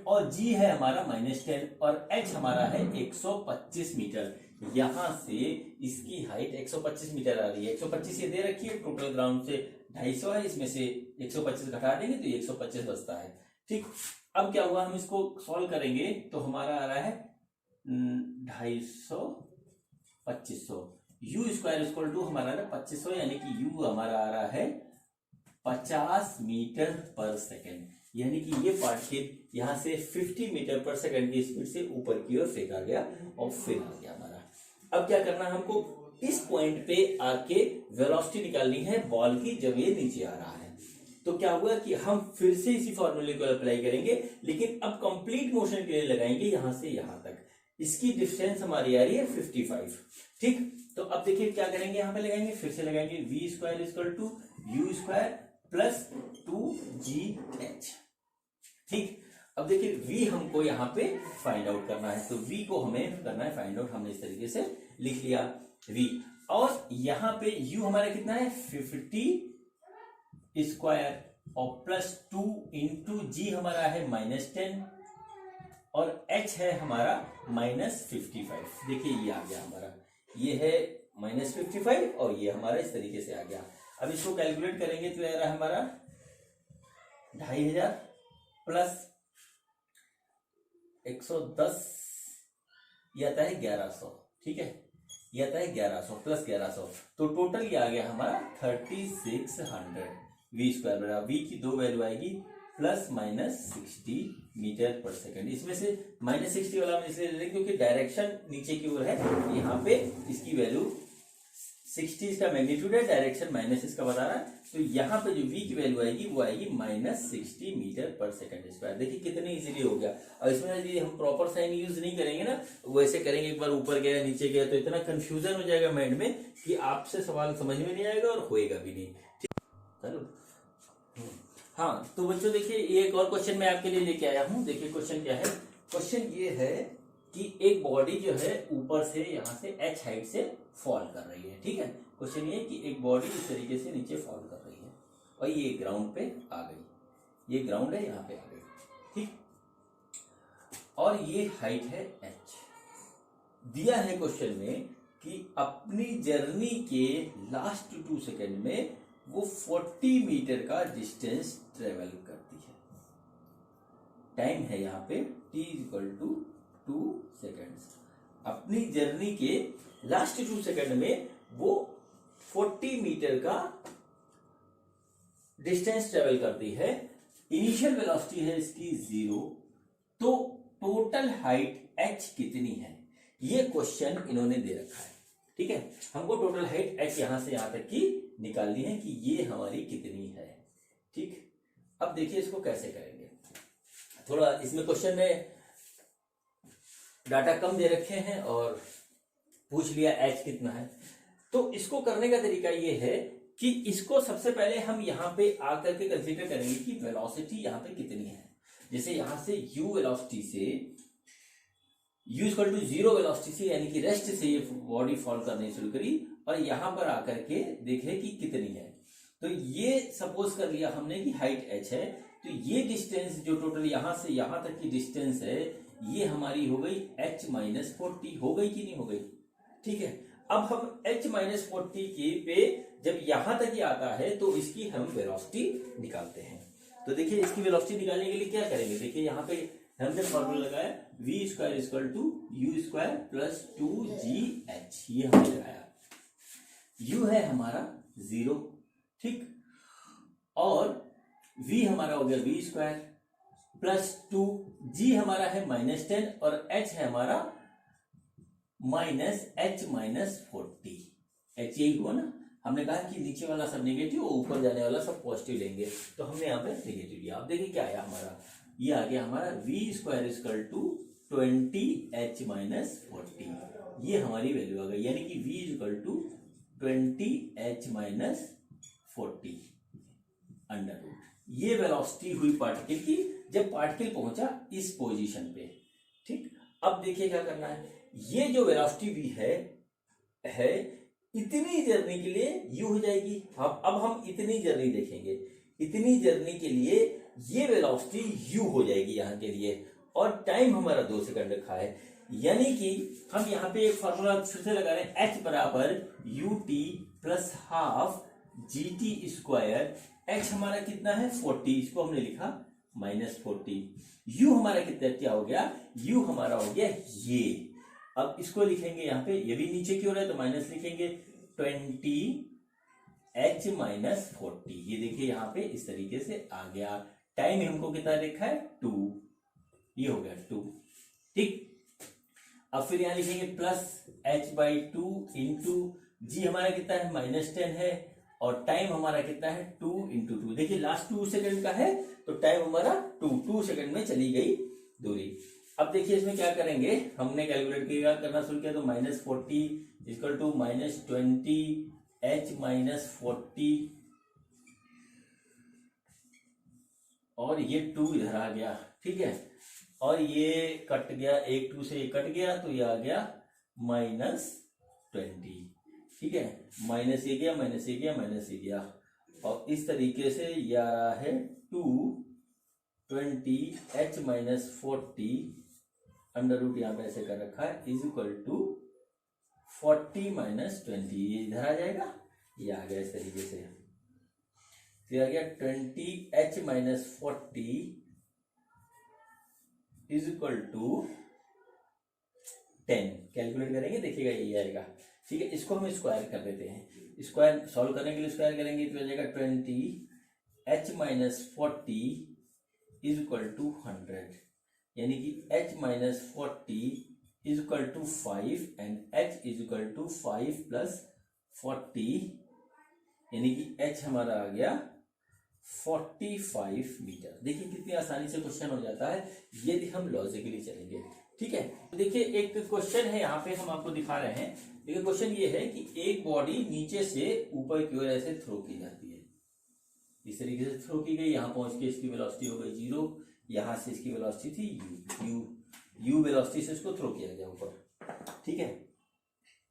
और g है हमारा -10 और h हमारा है 125 मीटर। यहां से इसकी हाइट 125 मीटर आ रही है। 125 ये दे रखी है, टोटल ग्राउंड से 250 है, इसमें से 125 घटा देंगे तो 125 बचता है। ठीक, अब क्या हुआ, हम इसको सॉल्व करेंगे तो हमारा आ रहा है 250 2500। u स्क्वायर इक्वल टू हमारा है 2500, यानी कि u हमारा आ रहा है 50 मीटर पर सेकेंड, यानी कि ये पार्टिकल यहाँ से 50 मीटर पर सेकेंड की स्पीड से ऊपर की ओर फेंका गया और फिर आ गया हमारा। अब क्या करना है हमको, इस पॉइंट पे आके वेलोसिटी निकालनी है बॉल की जब ये नीचे आ रहा है। तो क्या हुआ कि हम फिर से इसी फॉर्मूले को अप्लाई करेंगे, लेकिन अब कंप्लीट मोशन के लिए लगाएंगे यहां से यहां तक। इसकी डिस्टेंस हमारी आ रही है 55। ठीक, तो अब देखिए क्या करेंगे, यहां पे लगाएंगे, फिर से लगाएंगे v square equal to u square plus 2gh। ठीक, अब देखिए v हमको यहाँ पे फाइंड आउट करना है, तो v को हमें करना है फाइंड आउट। हमने इस तरीके से लिख लिया v, और यहाँ पे u हमारा कितना है 50 स्क्वायर और प्लस 2 इंटू जी हमारा है -10 और h है हमारा -55। देखिए ये आ गया हमारा, ये है -55 और ये हमारा इस तरीके से आ गया। अब इसको कैलकुलेट करेंगे तो ये रहा हमारा 2500 प्लस 110, ये आता है 1100। ठीक है, ये आता है 1100 प्लस 1100, तो टोटल ये आ गया हमारा 3600। v स्क्वायर बराबर v की दो वैल्यू आएगी प्लस माइनस 60 मीटर पर सेकंड। इसमें से -60 वाला हम इसलिए ले रहे हैं क्योंकि डायरेक्शन नीचे की ओर है, यहाँ पे इसकी वैल्यू 60 इसका मैग्नीट्यूड है, डायरेक्शन माइनस इसका बता रहा है, तो यहाँ पे जो v की वैल्यू आएगी वो आएगी -60 मीटर पर सेकंड स्क्वायर। देखिए कितने इजीली हो गया। और इसमें यदि हम प्रॉपर साइन यूज नहीं करेंगे ना, वैसे करेंगे एक बार ऊपर गया नीचे गया तो इतना कंफ्यूजन हो जाएगा माइंड में कि आपसे सवाल समझ में नहीं आएगा और होएगा भी नहीं। चलो हाँ, तो बच्चों देखिए एक और क्वेश्चन मैं आपके लिए लेके आया हूँ। देखिए क्वेश्चन क्या है, क्वेश्चन ये है कि एक बॉडी जो है ऊपर से यहाँ से h हाइट से फॉल कर रही है। ठीक है, क्वेश्चन ये है कि एक बॉडी इस तरीके से नीचे फॉल कर रही है और ये ग्राउंड पे आ गई, ये ग्राउंड है यहाँ पे आ गई। ठीक, और ये हाइट है h। दिया है क्वेश्चन में कि अपनी जर्नी के लास्ट 2 सेकेंड में वो 40 मीटर का डिस्टेंस ट्रेवल करती है। टाइम है यहाँ पे t इक्वल टू 2 सेकेंड्स। अपनी जर्नी के लास्ट 2 सेकेंड में वो 40 मीटर का डिस्टेंस ट्रेवल करती है। इनिशियल वेलोसिटी है इसकी 0, तो टोटल हाइट h कितनी है, ये क्वेश्चन इन्होंने दे रखा है। ठीक है, हमको टोटल हाइट h यहां से यहां तक की निकालनी है कि ये हमारी कितनी है। ठीक, अब देखिए इसको कैसे करेंगे। थोड़ा इसमें क्वेश्चन में डाटा कम दे रखे हैं और पूछ लिया h कितना है, तो इसको करने का तरीका ये है कि इसको सबसे पहले हम यहाँ पे आकर के कंसीडर करेंगे कि वेलोसिटी यहाँ पे कितनी है। जैसे यहां से u वेलोसिटी से u इक्वल टू 0 वेलोसिटी से यानी कि रेस्ट से ये बॉडी फॉल करनी शुरू करी और यहां पर आकर के देखे कि कितनी है। तो ये सपोज कर लिया हमने कि हाइट h है, तो ये डिस्टेंस जो टोटल यहां से यहां तक की डिस्टेंस है ये हमारी हो गई h माइनस 40। हो गई कि नहीं हो गई? ठीक है। अब हम h माइनस 40 के पे जब यहां तक ही आता है तो इसकी हम वेलोसिटी निकालते हैं। तो देखिए इसकी वेलोसिटी निकालने के लिए क्या करेंगे, देखिए यहाँ पे हमने फॉर्मूला लगाया v square equal to u square plus 2gh, ये हमने लगाया। u है हमारा 0, ठीक, और v हमारा हो गया v स्क्वायर प्लस 2, g हमारा है -10 और h है हमारा माइनस h माइनस 40। h यही हुआ ना, हमने कहा कि नीचे वाला सब नेगेटिव और ऊपर जाने वाला सब पॉजिटिव लेंगे, तो हमने यहाँ पे नेगेटिव लिया। आप देखिए क्या आया हमारा, ये आ गया हमारा v square equal to 20h minus 40, ये हमारी वैल्यू आ गई, यानी कि v equal to 20h minus 40 under root. ये वेलोसिटी हुई पार्टिकल की जब पार्टिकल पहुंचा इस पोजीशन पे, ठीक। अब देखिए क्या करना है, ये जो वेलोसिटी v है इतनी जर्नी के लिए u हो जाएगी। अब हम इतनी जर्नी देखेंगे, इतनी जर्नी के लिए ये वेलोसिटी u हो जाएगी यहाँ के लिए, और टाइम हमारा 2 सेकंड रखा है, यानी कि हम यहाँ पे एक फॉर्मूला फिर से लगा रहे हैं, h बराबर ut plus half gt square. h हमारा कितना है 40, इसको हमने लिखा -40। u हमारा कितना क्या हो गया, u हमारा हो गया ये। अब इसको लिखेंगे यहाँ पे, ये भी नीचे की ओर है तो माइनस लिखेंगे 20h माइनस 40। ये देखिए यहाँ पे इस तरीके से आ गया। टाइम हमको कितना देखा है 2, ये हो गया 2, ठीक। अब फिर यहाँ लिखेंगे प्लस h/2 इंटू जी हमारा कितना है -10 है और टाइम हमारा कितना है 2 इंटू 2। देखिए लास्ट 2 सेकंड का है तो टाइम हमारा 2 सेकंड में चली गई दूरी। अब देखिए इसमें क्या करेंगे, हमने कैलकुलेट करना शुरू किया तो -40 इक्वल टू -20h माइनस 40 और ये 2 इधर आ गया, ठीक है, और ये कट गया, 1 2 से ये कट गया तो ये आ गया -20, ठीक है, माइनस ये गया माइनस ये गया माइनस ये गया, और इस तरीके से ये आ रहा है 220h माइनस 40 अंडर रूट यहाँ पे ऐसे कर रखा है इज इक्वल टू 40 माइनस 20, ये इधर आ जाएगा, ये आ गया इस तरीके से, फिर आ गया 20h minus 40 is equal to 10। Calculate करेंगे देखिएगा ये आएगा, ठीक है। इसको हम स्क्वायर कर देते हैं, स्क्वायर सॉल्व करने के लिए स्क्वायर करेंगे तो आ जाएगा 20h minus 40 is equal to 100, यानी कि h minus 40 is equal to 5 and h is equal to 5 plus 40, यानी कि h हमारा आ गया 45 मीटर। देखिए कितनी आसानी से क्वेश्चन हो जाता है यदि हम लॉजिकली चलेंगे, ठीक है। तो देखिए एक क्वेश्चन है यहाँ पे हम आपको दिखा रहे हैं। देखिए क्वेश्चन ये है कि एक बॉडी नीचे से ऊपर की ओर ऐसे थ्रो की जाती है, इस तरीके से थ्रो की गई, यहाँ पहुंच के इसकी वेलोसिटी हो गई 0, यहां से इसकी वेलोसिटी थी u वेलोसिटी से इसको थ्रो किया गया ऊपर, ठीक है,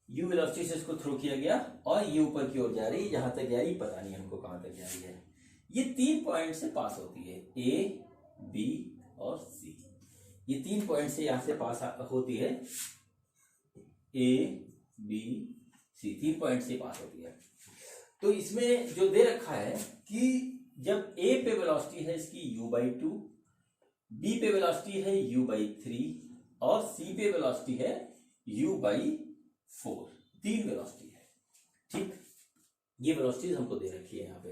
u वेलोसिटी से इसको थ्रो किया गया और ये ऊपर की ओर जा रही है, जहां तक जा रही पता नहीं हमको कहां तक जा रही है। ये 3 पॉइंट से पास होती है, A B और C, ये 3 पॉइंट से यहां से पास होती है, A B C 3 पॉइंट से पास होती है। तो इसमें जो दे रखा है कि जब A पे वेलोसिटी है इसकी u/2, B पे वेलोसिटी है u/3 और C पे वेलोसिटी है u/4, 3 वेलोसिटी है, ठीक। ये वेलोसिटीज हमको दे रखी है यहाँ पे।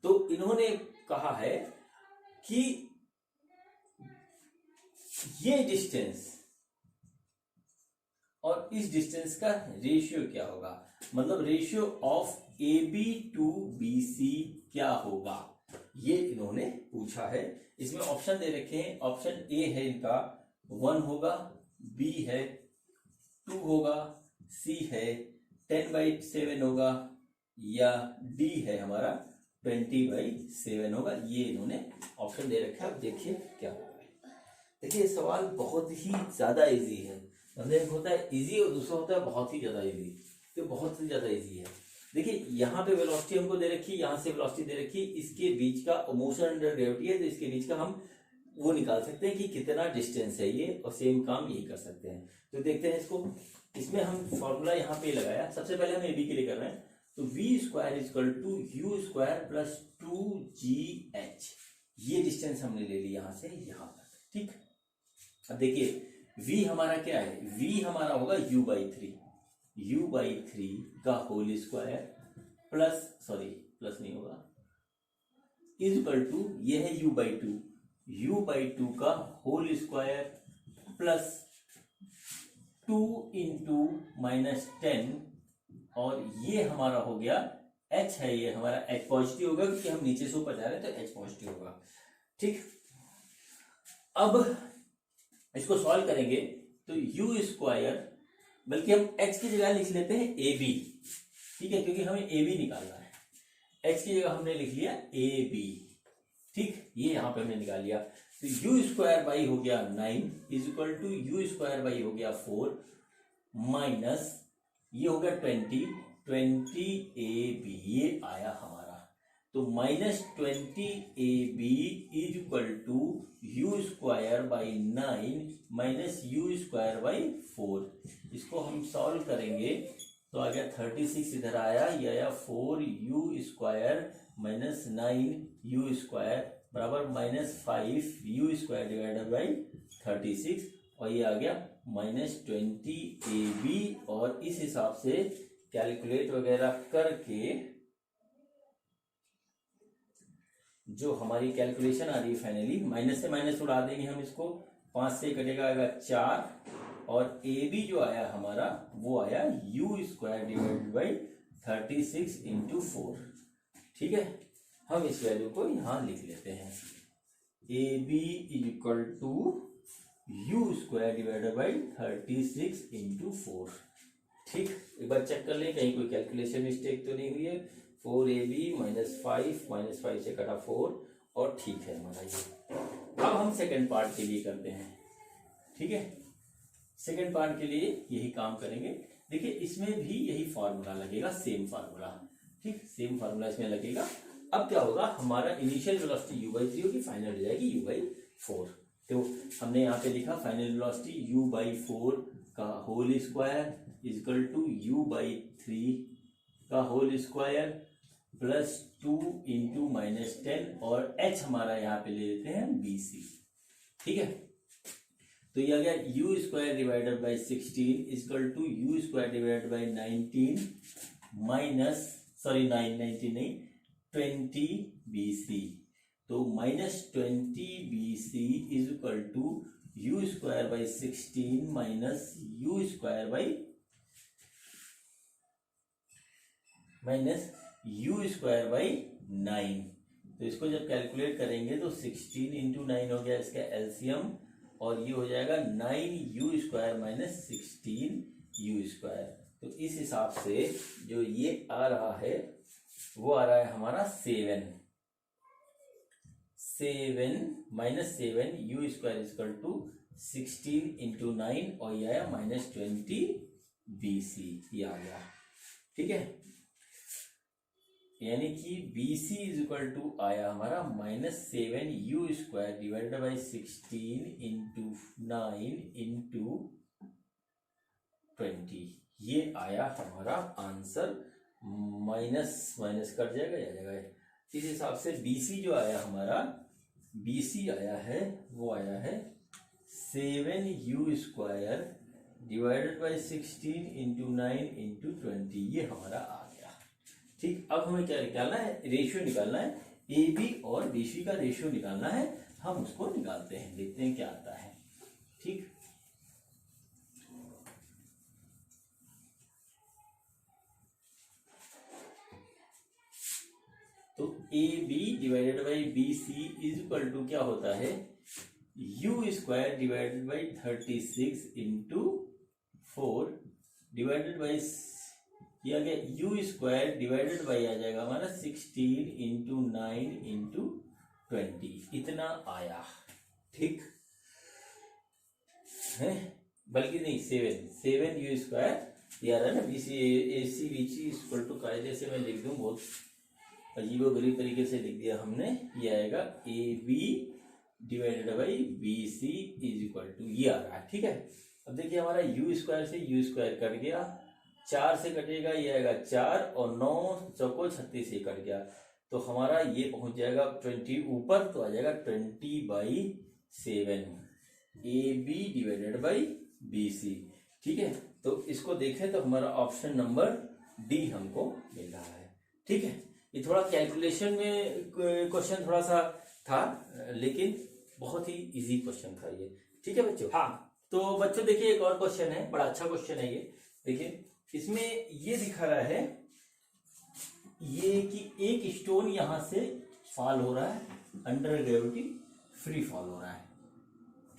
तो इन्होंने कहा है कि ये डिस्टेंस और इस डिस्टेंस का रेशियो क्या होगा, मतलब ratio of AB to BC क्या होगा, ये इन्होंने पूछा है। इसमें ऑप्शन दे रखे हैं, ऑप्शन ए है इनका 1 होगा, B है 2 होगा, C है 10/7 होगा या डी है हमारा 20/7 होगा। ये इन्होंने ऑप्शन दे रखा है। अब देखिए क्या होगा। देखिए सवाल बहुत ही ज्यादा इजी है। मतलब एक होता है इजी और दूसरा होता है बहुत ही ज्यादा इजी। तो बहुत ही ज्यादा इजी है। देखिए यहाँ पे वेलोसिटी हमको दे रखी है, यहाँ से वेलोसिटी दे रखी है, इसके बीच का मोशन अंडर ग्रेविटी है, तो इसके बीच का हम वो निकाल सकते हैं कि कितना डिस्टेंस है ये, और सेम काम यही कर सकते हैं। तो देखते हैं इसको। इसमें हम फॉर्मूला यहाँ पे लगाया। सबसे पहले हम एबी के लिए कर रहे हैं, तो v square equal to u square plus 2GH। ये डिस्टेंस हमने ले ली यहाँ से यहाँ तक। ठीक, अब देखिए v हमारा क्या है, v हमारा होगा u/3 का whole square plus, sorry plus नहीं होगा, इज इक्वल टू ये है u/2 का होल स्क्वायर प्लस 2 इंटू -10, और ये हमारा हो गया h है, ये हमारा h पॉजिटिव होगा क्योंकि हम नीचे से ऊपर जा रहे हैं, तो h पॉजिटिव होगा। ठीक, अब इसको सॉल्व करेंगे तो यू स्क्वायर, बल्कि हम x की जगह लिख लेते हैं ए बी। ठीक है, क्योंकि हमें ए बी निकालना है। x की जगह हमने लिख लिया ए बी। ठीक, ये यहां पे हमने निकाल लिया। तो यू स्क्वायर बाई हो गया 9 is equal to u square by हो गया 4 माइनस ये हो गया 20 ए बी, ये आया हमारा। तो -20 AB is equal to u square by 9 minus u square by 4। इसको हम सॉल्व करेंगे तो आ गया 36, इधर आया, ये आया 4 you square minus 9 you square बराबर -5 यू स्क्वायर डिवाइडेड बाई 36, और ये आ गया -20 AB। और इस हिसाब से कैलकुलेट वगैरह करके जो हमारी कैलकुलेशन आ रही है फाइनली, माइनस से माइनस उड़ा देंगे हम इसको, 5 से कटेगा आएगा 4, और ए बी जो आया हमारा वो आया you square divided by 36 into 4। ठीक है, हम इस वैल्यू को यहां लिख लेते हैं, A B is equal to u square divided by 36 into 4। ठीक, एक बार चेक कर लें कहीं कोई कैलकुलेशन मिस्टेक तो नहीं हुई है। 4AB -5 से कटा 4, और ठीक है हमारा ये। अब हम सेकंड पार्ट के लिए करते हैं। ठीक है, सेकंड पार्ट के लिए यही काम करेंगे। देखिए इसमें भी यही फॉर्मूला लगेगा, सेम फॉर्मूला। ठीक, सेम फॉर्मूला इसमें लगेगा। अब क्या होगा, हमारा इनिशियल वेलोसिटी u/3 होगी, फाइनल हो जाएगी u/4। तो हमने यहाँ पे लिखा फाइनल वेलोसिटी u/4 का whole square is equal to u/3 का होल स्क्वायर प्लस 2 इंटू -10, और h हमारा यहाँ पे ले लेते हैं BC। ठीक है, तो ये आ गया u square divided by 16 equal to u square divided by 19 minus, sorry 19 नहीं 20 BC। तो -20 BC is equal to u square by 16 minus u square by u square by 9। तो इसको जब कैलकुलेट करेंगे तो 16 इंटू 9 हो गया इसका एलसीएम, और ये हो जाएगा 9 you square minus 16 you square. तो इस हिसाब से जो ये आ रहा है वो आ रहा है हमारा 7 -7 u square equal to 16 into 9, और ये आया -20 BC, ये आ गया। ठीक है, यानी कि BC इज इक्वल टू आया हमारा -7 u square divided by 16 into 9 into 20। ये आया हमारा आंसर। माइनस माइनस कट जाएगा, आ जाएगा। इस हिसाब से BC जो आया हमारा, BC आया है वो आया है 7 u square divided by 16 into 9 into 20। ये हमारा आ गया। ठीक, अब हमें क्या निकालना है, रेशियो निकालना है, ए बी और BC का रेशियो निकालना है। हम उसको निकालते हैं, देखते हैं क्या आता है। ठीक, तो A B divided by BC is equal to क्या होता है, u square divided by 36 into 4 divided by ये आ गया यू स्क्वायर डिवाइडेड बाई आ जाएगा हमारा 16 इंटू 9 इंटू 20, इतना आया। ठीक है, बल्कि नहीं 7 यू स्क्वायर यार है ना, BC AC BC equal to कायदे से मैं लिख दूं, बहुत अजीबोगरीब तरीके से लिख दिया हमने। ये आएगा AB divided by BC is equal to, ये आ रहा है। ठीक है, अब देखिए हमारा यू स्क्वायर से यू स्क्वायर कट गया, 4 से कटेगा, ये आएगा 4 और 9 चौको 36 से कट गया, तो हमारा ये पहुंच जाएगा 20 ऊपर, तो आ जाएगा 20/7 AB डिवाइडेड बाई BC। ठीक है, तो इसको देखें तो हमारा ऑप्शन नंबर डी हमको मिल रहा है। ठीक है, ये थोड़ा कैलकुलेशन में क्वेश्चन थोड़ा सा था, लेकिन बहुत ही इजी क्वेश्चन था ये। ठीक है बच्चों। हाँ, तो बच्चों देखिए एक और क्वेश्चन है, बड़ा अच्छा क्वेश्चन है ये। देखिए इसमें ये दिखा रहा है ये कि एक स्टोन यहां से फॉल हो रहा है, अंडर ग्रेविटी फ्री फॉल हो रहा है।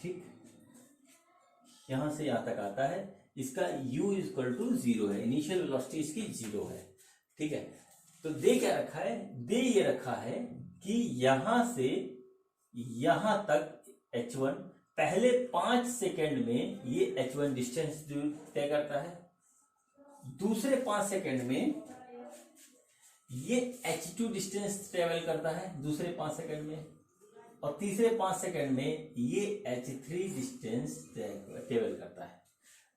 ठीक, यहां से यहां तक आता है, इसका u इक्वल टू 0 है, इनिशियल वेलोसिटी इसकी 0 है। ठीक है, तो दे क्या रखा है, दे ये रखा है कि यहां से यहां तक h1 पहले 5 सेकेंड में ये h1 डिस्टेंस तय करता है, दूसरे 5 सेकेंड में ये h2 डिस्टेंस ट्रेवल करता है दूसरे 5 सेकेंड में, और तीसरे 5 सेकेंड में ये h3 डिस्टेंस ट्रेवल करता है।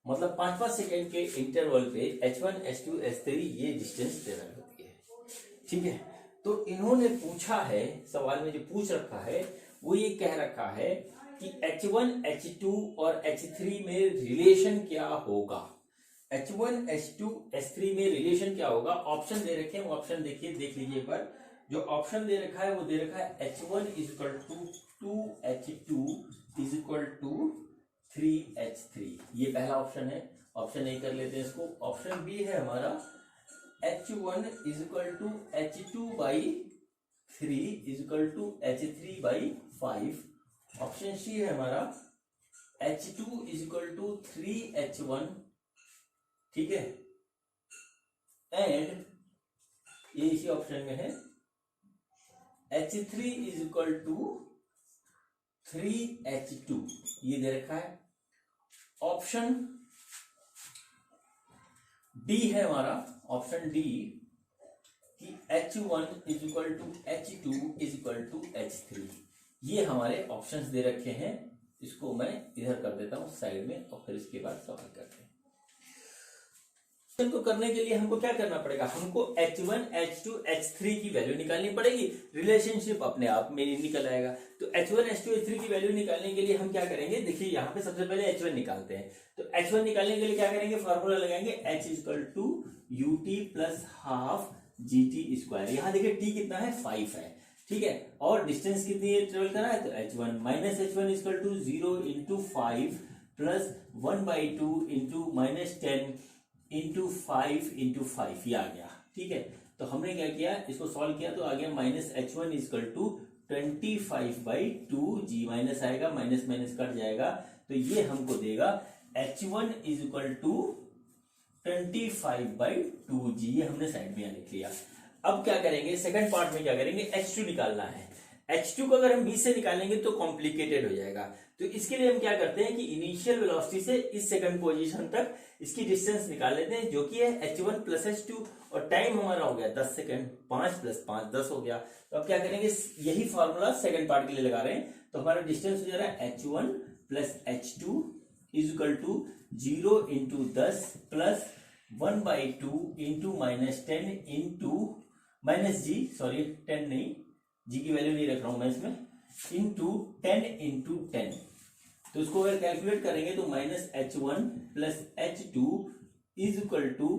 मतलब 5-5 सेकेंड के इंटरवल पे h1 h2 h3 ये डिस्टेंस ट्रेवल होती है। ठीक है, तो इन्होंने पूछा है, सवाल में जो पूछ रखा है वो ये कह रखा है कि h1 h2 और h3 में रिलेशन क्या होगा। h1 h2 h3 में रिलेशन क्या होगा, ऑप्शन दे रखे हैं, ऑप्शन देखिए, देख लीजिए एक बार। जो ऑप्शन दे रखा है वो दे रखा है h1 is equal to 2h2 is equal to 3h3, ये पहला ऑप्शन है। ऑप्शन ए कर लेते हैं इसको। ऑप्शन बी है हमारा h1 is equal to h2 by 3 is equal to h3 by 5। Option C है हमारा h2 is equal to 3h1। ठीक है, एंड ये इसी ऑप्शन में है h3 is equal to 3h2, ये दे रखा है। ऑप्शन डी है हमारा, ऑप्शन डी कि h1 is equal to h2 is equal to h3, ये हमारे ऑप्शंस दे रखे हैं। इसको मैं इधर कर देता हूं साइड में, और फिर इसके बाद सवाल करते हैं। को करने के लिए हमको क्या करना पड़ेगा, हमको h1 h2 h3 की वैल्यू निकालनी पड़ेगी, रिलेशनशिप अपने आप में निकल आएगा। तो h1 h2 h3 की वैल्यू निकालने के लिए हम क्या करेंगे, देखिए यहाँ पे सबसे पहले h1 निकालते हैं। तो h1 निकालने के लिए क्या करेंगे, फॉर्मूला लगाएंगे h equal to ut plus half gt square. यहाँ देखिए t कितना है, 5 है। ठीक है, और डिस्टेंस कितनी है ट्रेवल करना है, तो h1 minus h1 equal to 0 into 5 plus 1/2 into minus 10 into 5 into 5, ये आ गया। ठीक है, तो हमने क्या किया, इसको सॉल्व किया तो आ गया minus h1 equal to 25/2 g, minus आएगा, माइनस माइनस कट जाएगा, तो ये हमको देगा h1 is equal to 25/2 g, ये हमने साइड में लिख लिया। अब क्या करेंगे, सेकंड पार्ट में क्या करेंगे, h2 निकालना है। h2 को अगर हम 20 से निकालेंगे तो कॉम्प्लिकेटेड हो जाएगा, तो इसके लिए हम क्या करते हैं कि इनिशियल वेलोसिटी से इस सेकंड पोजीशन तक इसकी डिस्टेंस निकाल लेते हैं, जो कि है h1 प्लस h2, और टाइम हमारा हो गया 10 सेकंड, 5 प्लस 5 10 हो गया। तो अब क्या करेंगे, यही फॉर्मूला सेकंड पार्ट के लिए लगा रहे हैं, तो हमारा डिस्टेंस हो जा रहा है h1 plus h2 is equal to 0 into 10 plus 1/2 into minus 10 into minus g, sorry 10 नहीं, जी की वैल्यू नहीं रख रहा हूं मैं इसमें, इंटू 10 इंटू 10। तो इसको अगर कैलकुलेट करेंगे तो minus h1 plus h2 is equal to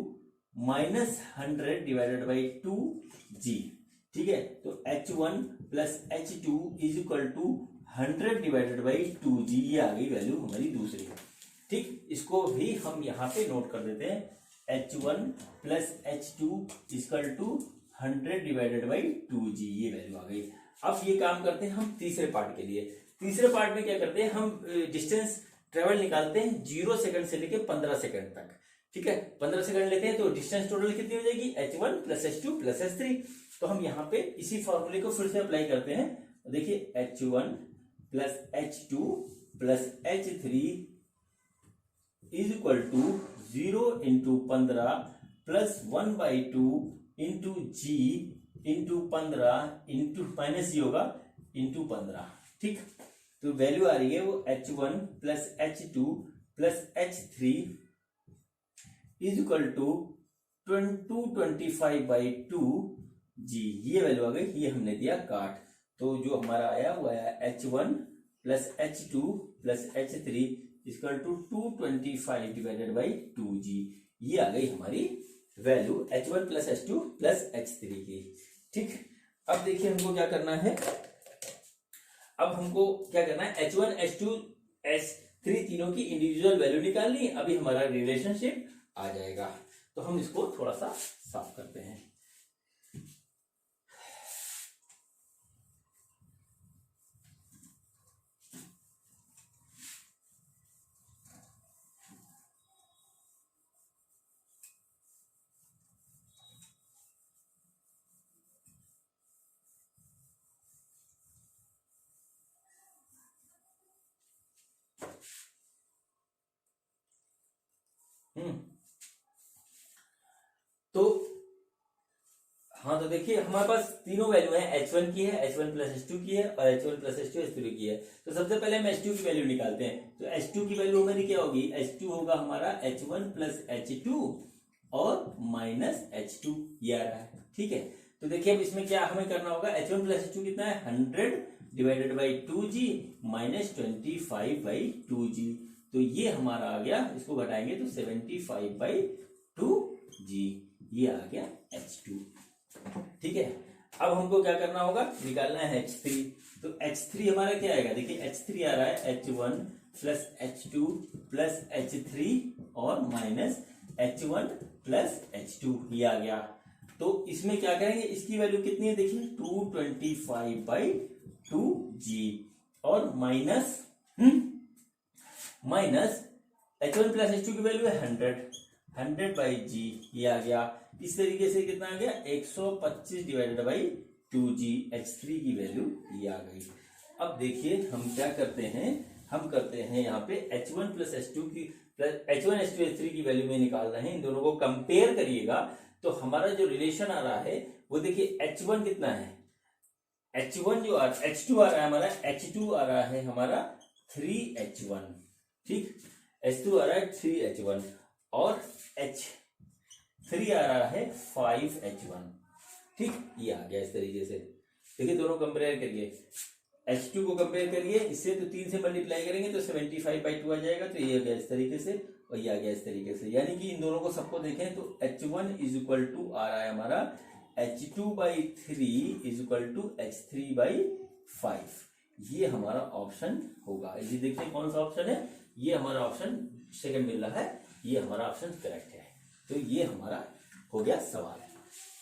minus 100 divided by 2g। ठीक है, तो h1 plus h2 is equal to 100 divided by 2g, ये आ गई वैल्यू हमारी दूसरी। ठीक, इसको भी हम यहाँ पे नोट कर देते हैं, h1 plus h2 equal to 100 divided by 2g, ये वैल्यू आ गई। अब ये काम करते हैं हम तीसरे पार्ट के लिए। तीसरे पार्ट में क्या करते हैं, हम डिस्टेंस ट्रेवल निकालते हैं 0 सेकंड से लेके 15 सेकंड तक। ठीक है, 15 सेकंड लेते हैं तो डिस्टेंस टोटल कितनी हो जाएगी, h1 plus h2 plus h3। तो हम यहाँ पे इसी फॉर्मूले को फिर से अप्लाई करते हैं। देखिए h1 plus h2 plus h3 is equal to 0 into 15 plus 1/2 into g into 15 into minus g होगा इंटू 15। ठीक, तो वैल्यू आ रही है वो h1 plus h2 plus h3 is equal to 225/2 जी। ये वैल्यू आ गई, ये हमने दिया काट। तो जो हमारा आया वो आया h1 plus h2 plus h3 equal to 225/2 जी। ये आ गई हमारी value h1 plus h2 plus h3 की। ठीक, अब देखिए हमको क्या करना है, अब हमको क्या करना है, h1 h2 h3 तीनों की इंडिविजुअल वैल्यू निकालनी। अभी हमारा रिलेशनशिप आ जाएगा। तो हम इसको थोड़ा सा साफ करते हैं। तो हाँ, तो देखिए हमारे पास तीनों वैल्यू है, h1 की है, h1 प्लस h2 की है और h1 प्लस h2 h3 की है। तो सबसे पहले हम h2 की वैल्यू निकालते हैं। तो h2 की वैल्यू हमारी क्या होगी, h2 होगा हमारा h1 प्लस h2 और माइनस h2, ये आ रहा है। ठीक है, तो देखिए अब इसमें क्या हमें करना होगा, h1 प्लस h2 कितना है, 100 divided by 2g minus 25/2g। तो ये हमारा आ गया, इसको घटाएंगे तो 75/2g, ये आ गया h2। ठीक है, अब हमको क्या करना होगा, निकालना है h3। तो h3 हमारा क्या आएगा, देखिए h3 आ रहा है h1 plus h2 plus h3 और माइनस h1 प्लस h2, ये आ गया। तो इसमें क्या करेंगे, इसकी वैल्यू कितनी है, देखिए 225/2g और minus minus h1 plus h2 की वैल्यू है 100/g, ये आ गया। इस तरीके से कितना आ गया, 125 डिवाइडेड बाई 2g, h3 की वैल्यू ये आ गई। अब देखिए हम क्या करते हैं, हम करते हैं यहाँ पे h1 प्लस h2 की h1 h2 h3 की वैल्यू में निकाल रहे हैं। इन दोनों को कंपेयर करिएगा तो हमारा जो रिलेशन आ रहा है वो देखिए h1 कितना है, h1 जो h2 आ रहा है हमारा, h2 आ रहा है हमारा 3h1। ठीक, h2 आ रहा है 3h1 और h3 आ रहा है 5h1। ठीक, ये आ गया इस तरीके से। देखिए दोनों कंपेयर करिए, h2 को कंपेयर करिए इससे, तो 3 से मल्टीप्लाई करेंगे तो 75/2 आ जाएगा। तो ये आ गया इस तरीके से और ये आ गया इस तरीके से। यानी कि इन दोनों को सबको देखें तो h1 इज इक्वल टू आ रहा है हमारा h2/3 is equal to h3/5। ये हमारा ऑप्शन होगा। ये देखिए कौन सा ऑप्शन है, ये हमारा ऑप्शन सेकंड मिल रहा है, ये हमारा ऑप्शन करेक्ट है। तो ये हमारा हो गया सवाल।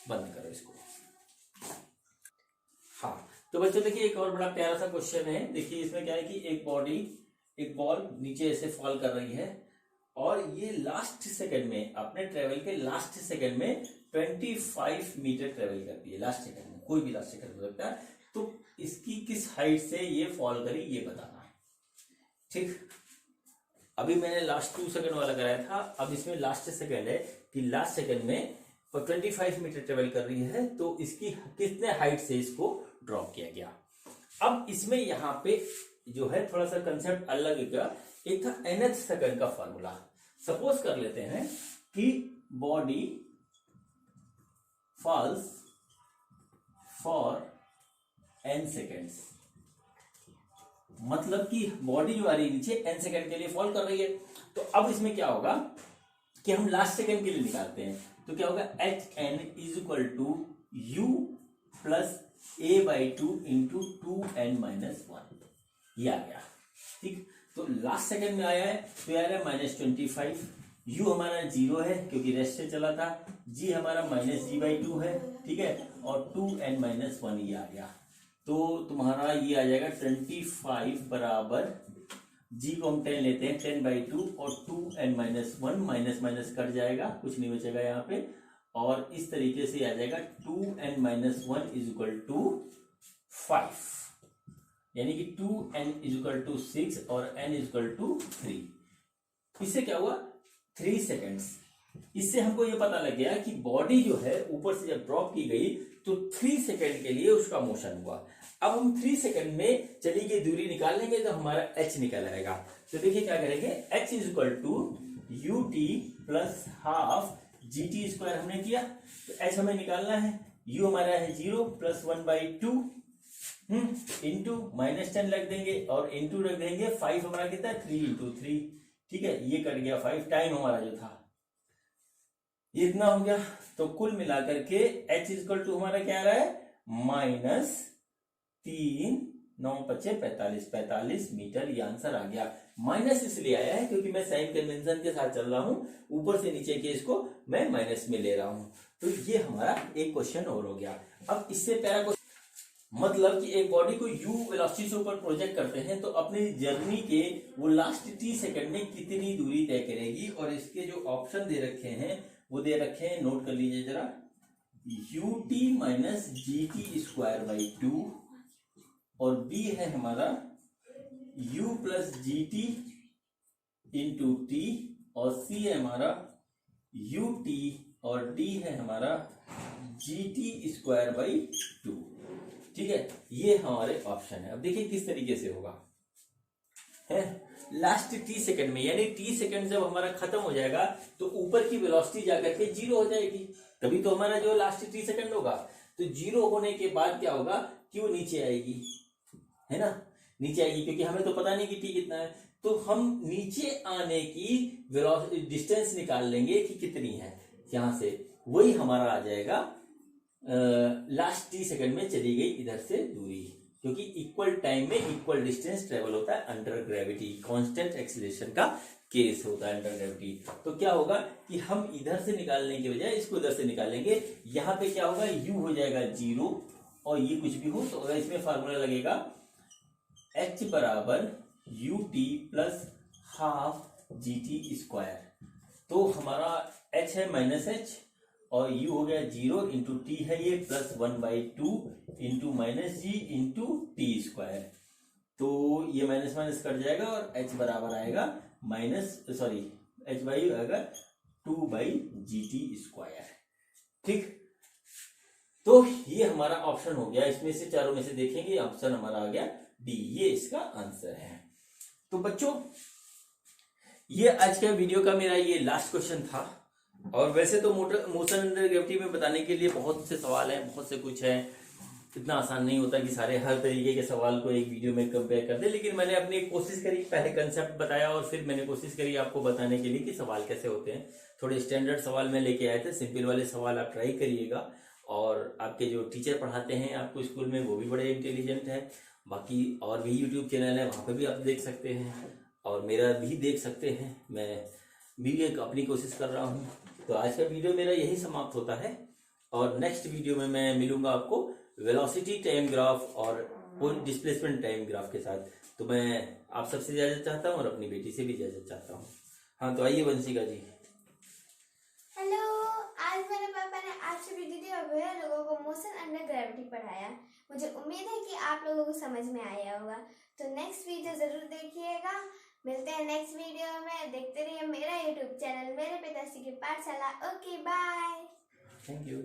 बंद करो इसको। हाँ, तो बच्चों देखिए एक और बड़ा प्यारा सा क्वेश्चन है। देखिए इसमें क्या है कि एक बॉल नीचे ऐसे फॉल कर रही है और ये लास्ट सेकंड में, अपने ट्रेवल के लास्ट सेकंड में 25 मीटर ट्रेवल करती है। लास्ट सेकंड में, कोई भी लास्ट सेकंड हो सकता है। तो इसकी किस हाइट से ये फॉल करी, ये बताना है। ठीक, अभी मैंने लास्ट 2 सेकंड वाला कराया था, अब इसमें लास्ट सेकंड है कि लास्ट सेकंड में 25 मीटर ट्रेवल कर रही है। तो इसकी कितने हाइट से इसको ड्रॉप किया गया। अब इसमें यहाँ पे जो है थोड़ा सा कंसेप्ट अलग है। एक था nth सेकंड का फॉर्मूला। सपोज कर लेते हैं कि body false for n seconds, मतलब कि बॉडी जो आ रही है नीचे n सेकंड के लिए फॉल कर रही है। तो अब इसमें क्या होगा कि हम लास्ट सेकंड के लिए निकालते हैं। तो क्या होगा, hn is equal to u plus a/2 into 2n-1, ये आ गया। ठीक, तो लास्ट सेकंड में आया है तो ये आ रहा है -25। u हमारा 0 है क्योंकि रेस्ट से चला था, g हमारा -g/2 है। ठीक है, और 2n-1 ये आ गया। तो तुम्हारा ये आ जाएगा 25 बराबर जी को हम 10 लेते हैं, 10/2 और 2n-1 माइनस माइनस कट जाएगा, कुछ नहीं बचेगा यहाँ पे, और इस तरीके से आ जाएगा 2n-1 इज इक्वल टू 5, यानी कि 2n इज इक्वल टू 6 और n इज इक्वल टू 3। इससे क्या हुआ, 3 सेकेंड्स। इससे हमको ये पता लग गया कि बॉडी जो है ऊपर से जब ड्रॉप की गई तो 3 सेकेंड के लिए उसका मोशन हुआ। अब हम 3 सेकेंड में चली गई दूरी निकाल लेंगे तो हमारा h निकल आएगा। तो देखिए क्या करेंगे, h is equal to ut plus half gt square हमने किया, तो h हमें निकालना है, u हमारा है 0 प्लस 1/2 इंटू -10 रख देंगे और इंटू रख देंगे 5 हमारा कितना है 3 × 3, ठीक है, ये कट गया 5, टाइम हमारा जो था ये इतना हो गया। तो कुल मिलाकर के h इक्वल टू हमारा क्या आ रहा है, -3 9 5 45 मीटर, ये आंसर आ गया। माइनस इसलिए आया है क्योंकि मैं साइन कन्वेंशन के साथ चल रहा हूं, ऊपर से नीचे के इसको मैं माइनस में ले रहा हूं। तो ये हमारा एक क्वेश्चन और हो गया। अब इससे पहला क्वेश्चन, मतलब कि एक बॉडी को u वेलोसिटी से ऊपर प्रोजेक्ट करते हैं तो अपनी जर्नी के वो लास्ट t सेकंड में कितनी दूरी तय करेगी, और इसके जो ऑप्शन दे रखे हैं वो दे रखे हैं, नोट कर लीजिए जरा, ut minus gt square by 2, और b है हमारा u plus gt into t, और c है हमारा ut, और d है हमारा gt स्क्वायर बाई 2, ठीक है, ये हमारे ऑप्शन है। अब देखिए किस तरीके से होगा, है लास्ट t सेकंड में, यानी t सेकंड जब हमारा खत्म हो जाएगा तो ऊपर की वेलोसिटी जाकर के 0 हो जाएगी, तभी तो हमारा जो लास्ट t सेकंड होगा। तो 0 होने के बाद क्या होगा, क्यों नीचे आएगी, है ना, नीचे आएगी, क्योंकि हमें तो पता नहीं कि t कितना है, तो हम नीचे आने की वेलोसिटी डिस्टेंस निकाल लेंगे कि कितनी है, यहां से वही हमारा आ जाएगा लास्ट t सेकंड में चली गई इधर से दूरी, क्योंकि इक्वल टाइम में इक्वल डिस्टेंस ट्रेवल होता है अंडर ग्रेविटी, कांस्टेंट एक्सीलरेशन का केस होता है अंडर ग्रेविटी। तो क्या होगा कि हम इधर से निकालने के बजाय इसको इधर से निकालेंगे, यहाँ पे क्या होगा, u हो जाएगा 0, और ये कुछ भी हो तो अगर इसमें फार्मूला लगेगा h बराबर ut plus half gt square, तो हमारा h है -h और u हो गया 0 इंटू टी है ये plus 1/2 into -g into T square, तो ये माइनस माइनस कट जाएगा और h बराबर आएगा h बाई आएगा 2/gt स्क्वायर, ठीक। तो ये हमारा ऑप्शन हो गया, इसमें से चारों में से देखेंगे ऑप्शन हमारा आ गया डी, ये इसका आंसर है। तो बच्चों ये आज का वीडियो का मेरा ये लास्ट क्वेश्चन था, और वैसे तो मोशन अंडर ग्रेविटी में बताने के लिए बहुत से सवाल हैं, बहुत से कुछ है, इतना आसान नहीं होता कि सारे हर तरीके के सवाल को एक वीडियो में कंपेयर कर दे, लेकिन मैंने अपनी कोशिश करी, पहले कंसेप्ट बताया और फिर मैंने कोशिश करी आपको बताने के लिए कि सवाल कैसे होते हैं। थोड़े स्टैंडर्ड सवाल में लेके आए थे, सिंपल वाले सवाल आप ट्राई करिएगा, और आपके जो टीचर पढ़ाते हैं आपको स्कूल में वो भी बड़े इंटेलिजेंट है। बाकी और भी यूट्यूब चैनल है, वहाँ पे भी आप देख सकते हैं और मेरा भी देख सकते हैं, मैं भी एक अपनी कोशिश कर रहा हूँ। तो आज का वीडियो मेरा यही समाप्त होता है, और नेक्स्ट वीडियो में मैं मिलूंगा आपको वेलोसिटी टाइम ग्राफ और कोई डिस्प्लेसमेंट टाइम ग्राफ के साथ। तो मैं आप सबसे इजाजत चाहता हूँ और अपनी बेटी से भी इजाजत चाहता हूँ। हाँ तो आइए वंशिका जी। हेलो, आज मेरे पापा ने आप सभी दीदी और भैया लोगों को मोशन अंडर ग्रेविटी पढ़ाया। मुझे उम्मीद है कि आप लोगों को समझ में आया होगा। तो नेक्स्ट वीडियो जरूर देखिएगा। मिलते हैं नेक्स्ट वीडियो में। देखते रहिए मेरा यूट्यूब चैनल मेरे पिताश्री की पाठशाला। Okay bye. Thank you.